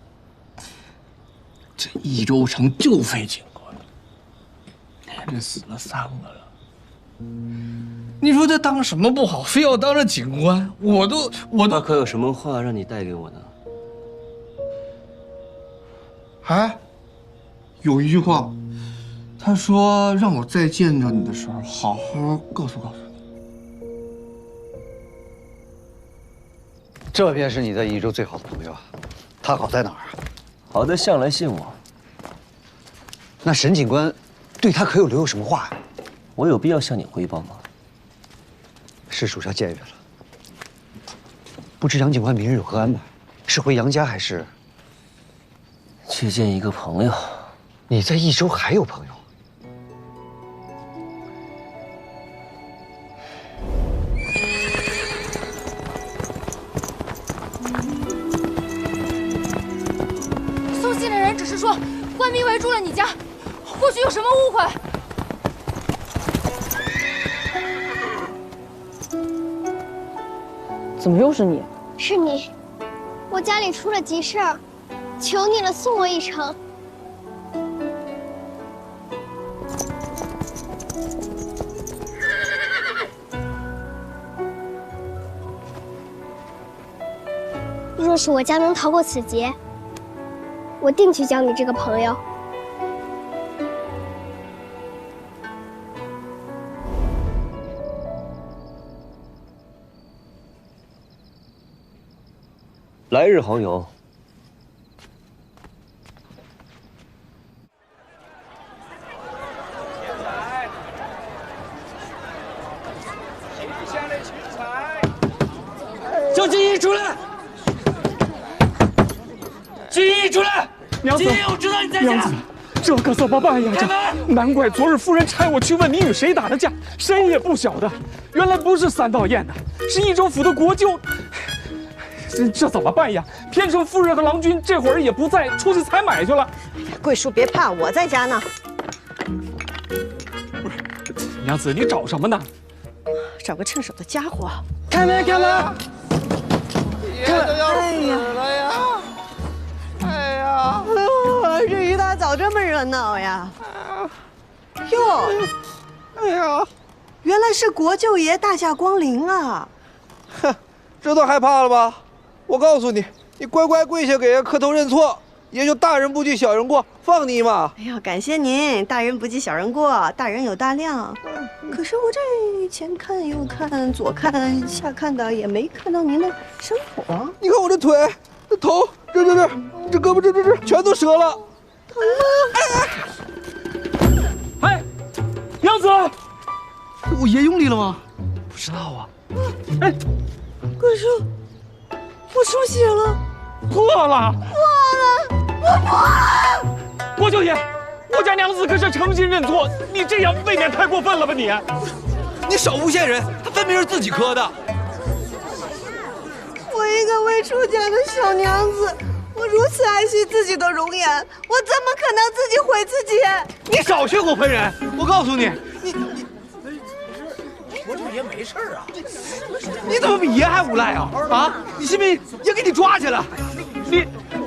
这益州城就废警官了，连着死了3个了。你说他当什么不好，非要当着警官？我都他可有什么话让你带给我呢？哎，有一句话，他说让我再见着你的时候，好好告诉你。这便是你在益州最好的朋友啊，他好在哪儿啊？好在向来信我。那沈警官对他可有留有什么话呀？我有必要向你汇报吗？是属下僭越了。不知杨警官明日有何安排？是回杨家还是去见一个朋友？你在益州还有朋友？送信的人只是说官兵围住了你家，或许有什么误会。怎么又是你？是你，我家里出了急事儿，求你了，送我一程。若是我家能逃过此劫，我定去交你这个朋友。来日好友。叫金义出来！金义出来！娘子，金义，我知道你在家。娘子，这可怎么办呀？难怪昨日夫人差我去问你与谁打的架，谁也不晓得。原来不是三道堰的，是益州府的国舅。这怎么办呀？偏生夫人和郎君这会儿也不在，出去采买去了。桂叔别怕，我在家呢。娘子，你找什么呢？找个趁手的家伙。开门，开门！爷都要死了呀！哎呀！这一大早这么热闹呀！哟，哎呀，原来是国舅爷大驾光临啊！哼，这都害怕了吧？我告诉你，你乖乖跪下给爷磕头认错，爷就大人不计小人过，放你一马。哎呀，感谢您，大人不计小人过，大人有大量。可是我这前看右看，左看下看的，也没看到您的伤口啊。你看我这腿、这头、这胳膊、这全都折了，疼吗？哎，娘子，我爷用力了吗？不知道啊。哎，桂叔，我出血了，破了，我破了！国舅爷，我家娘子可是诚心认错，你这样未免太过分了吧你？你少诬陷人，他分明是自己磕的。我一个未出嫁的小娘子，我如此爱惜自己的容颜，我怎么可能自己毁自己？你少血口喷人！我告诉你，国舅爷没事啊，你怎么比爷还无赖啊？啊，你信不信爷给你抓起来？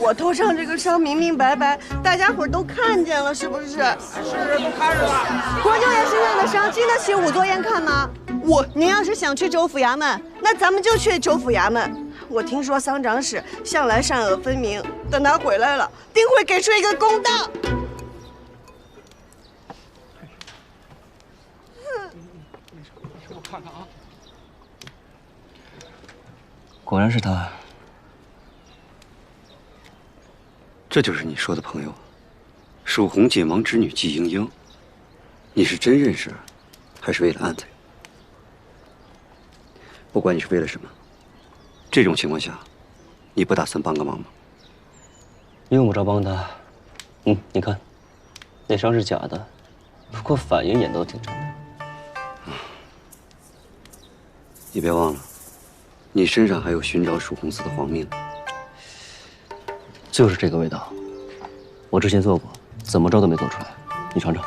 我头上这个伤明明白白，大家伙都看见了，是不是？是，都看着了。国舅爷身上的伤经得起仵作宴看吗？您要是想去州府衙门，那咱们就去州府衙门。我听说桑长史向来善恶分明，等他回来了，定会给出一个公道。看看啊，果然是他。这就是你说的朋友，蜀红解盲之女季莺莺。你是真认识，还是为了安他？不管你是为了什么，这种情况下，你不打算帮个忙吗？用不着帮他。你看，那伤是假的，不过反应也都挺真的。你别忘了，你身上还有寻找蜀红寺的黄命。就是这个味道，我之前做过，怎么着都没做出来。你尝尝。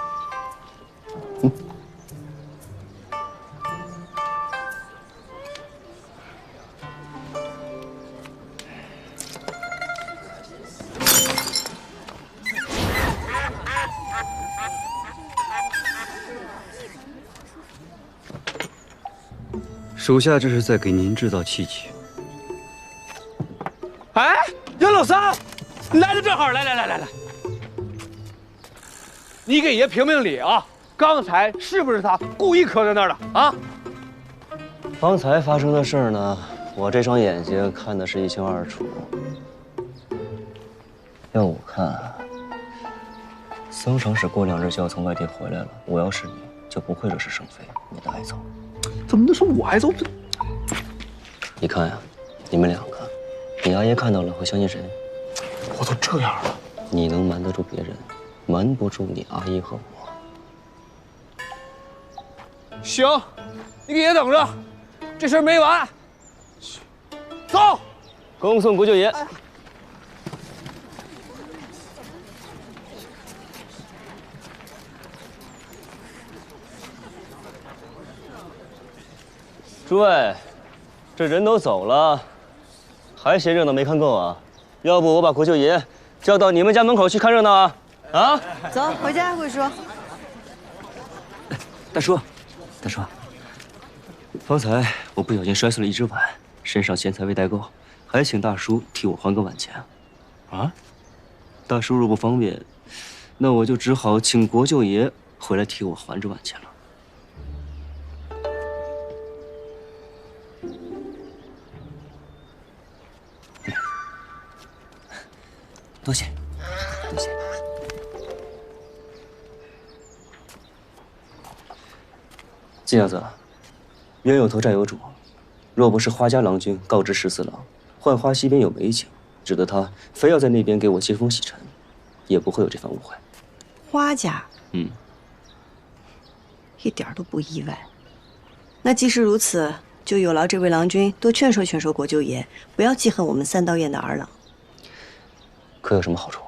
属下这是在给您制造契机。哎，杨老三，你来的正好，来，你给爷评评理啊！刚才是不是他故意磕在那儿的啊？方才发生的事儿呢，我这双眼睛看的是一清二楚。要我看，僧长使过2日就要从外地回来了。我要是你，就不会惹是生非，免得挨揍。怎么能说我挨揍？你看呀，你们2个，你阿爷看到了会相信谁？我都这样了，你能瞒得住别人，瞒不住你阿姨和我。行，你给爷等着，这事儿没完。走，恭送国舅爷。诸位，这人都走了，还嫌热闹没看够啊？要不我把国舅爷叫到你们家门口去看热闹啊？啊！走，回家，慧叔。大叔，方才我不小心摔碎了一只碗，身上钱财未带够，还请大叔替我还个碗钱。啊？大叔若不方便，那我就只好请国舅爷回来替我还这碗钱了。多谢，多谢。金娘子，冤有头债有主，若不是花家郎君告知14郎，浣花溪边有美景，指得他非要在那边给我接风洗尘，也不会有这番误会。花家，一点都不意外。那既是如此，就有劳这位郎君多劝说劝说国舅爷，不要记恨我们3道院的儿郎。可有什么好处？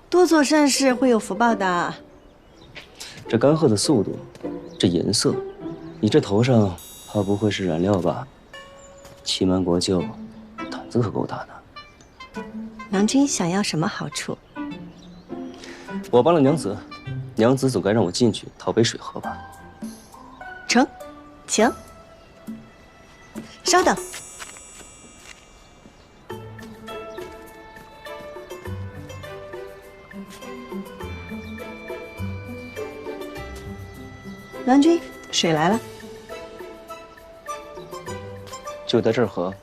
多做善事会有福报的。这干涸的速度，这颜色，你这头上怕不会是染料吧？欺瞒国舅，胆子可够大的。郎君想要什么好处？我帮了娘子，娘子总该让我进去讨杯水喝吧？成，请。稍等。郎君，水来了。就在这儿喝。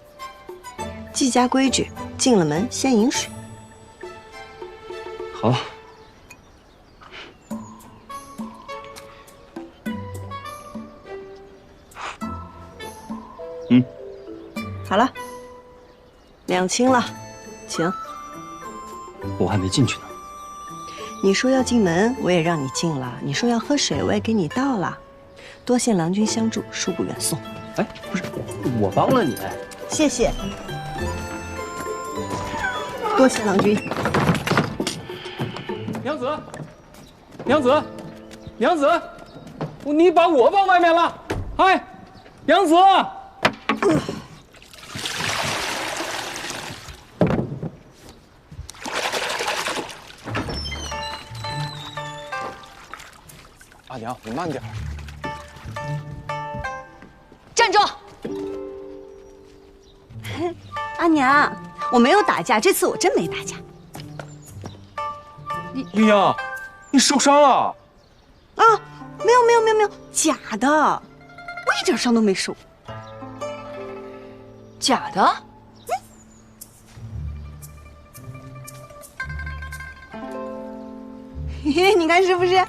季家规矩，进了门先饮水。好。好了，2清了，请。我还没进去呢。你说要进门，我也让你进了；你说要喝水，我也给你倒了。多谢郎君相助，恕不远送。哎，不是，我帮了你。谢谢。多谢郎君。娘子，娘子，你把我放外面了！哎，娘子。阿娘，你慢点。站住！阿娘，我没有打架，这次我真没打架。莺莺，你受伤了？啊，没有，假的，我一点伤都没受。假的？嘿嘿，你看是不是？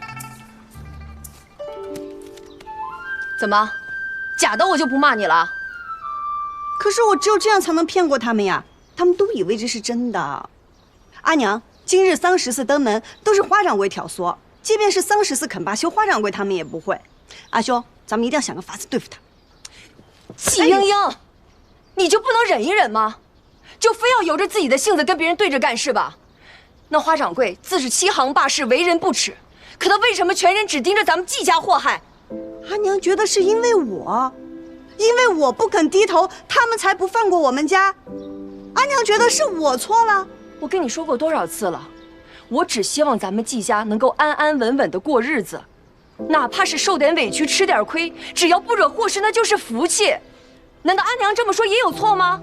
怎么，假的我就不骂你了？可是我只有这样才能骗过他们呀，他们都以为这是真的。阿娘，今日桑14登门都是花掌柜挑唆，即便是桑14肯罢休，花掌柜他们也不会。阿兄，咱们一定要想个法子对付他。季英英，你就不能忍一忍吗？就非要由着自己的性子跟别人对着干是吧？那花掌柜自是欺行霸市，为人不耻，可他为什么全人只盯着咱们季家祸害？阿娘觉得是因为我不肯低头，他们才不放过我们家。阿娘觉得是我错了。我跟你说过多少次了，我只希望咱们季家能够安安稳稳的过日子，哪怕是受点委屈吃点亏，只要不惹祸事，那就是福气。难道阿娘这么说也有错吗？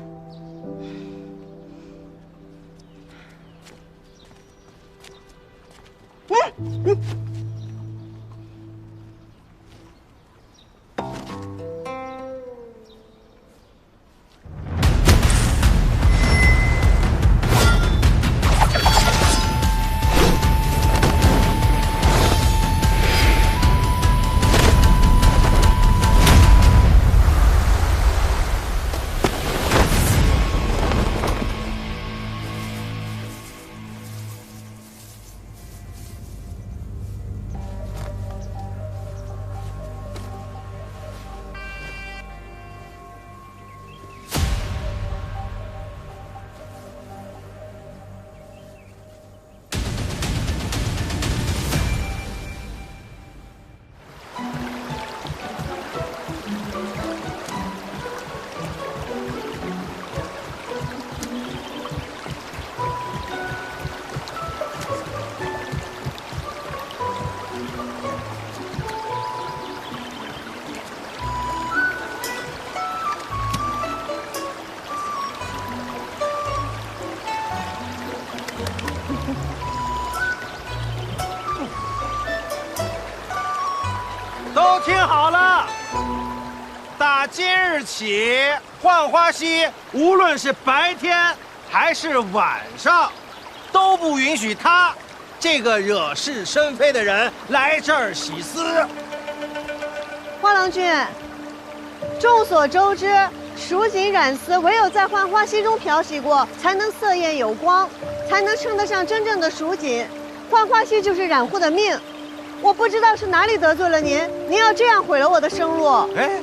都听好了，打今日起，浣花溪无论是白天还是晚上，都不允许他这个惹是生非的人来这儿洗丝。花郎君，众所周知，蜀锦染丝唯有在浣花溪中漂洗过，才能色艳有光，才能称得上真正的蜀锦。浣花溪就是染户的命。我不知道是哪里得罪了您，您要这样毁了我的生路。哎，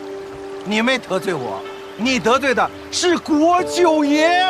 你没得罪我，你得罪的是国舅爷。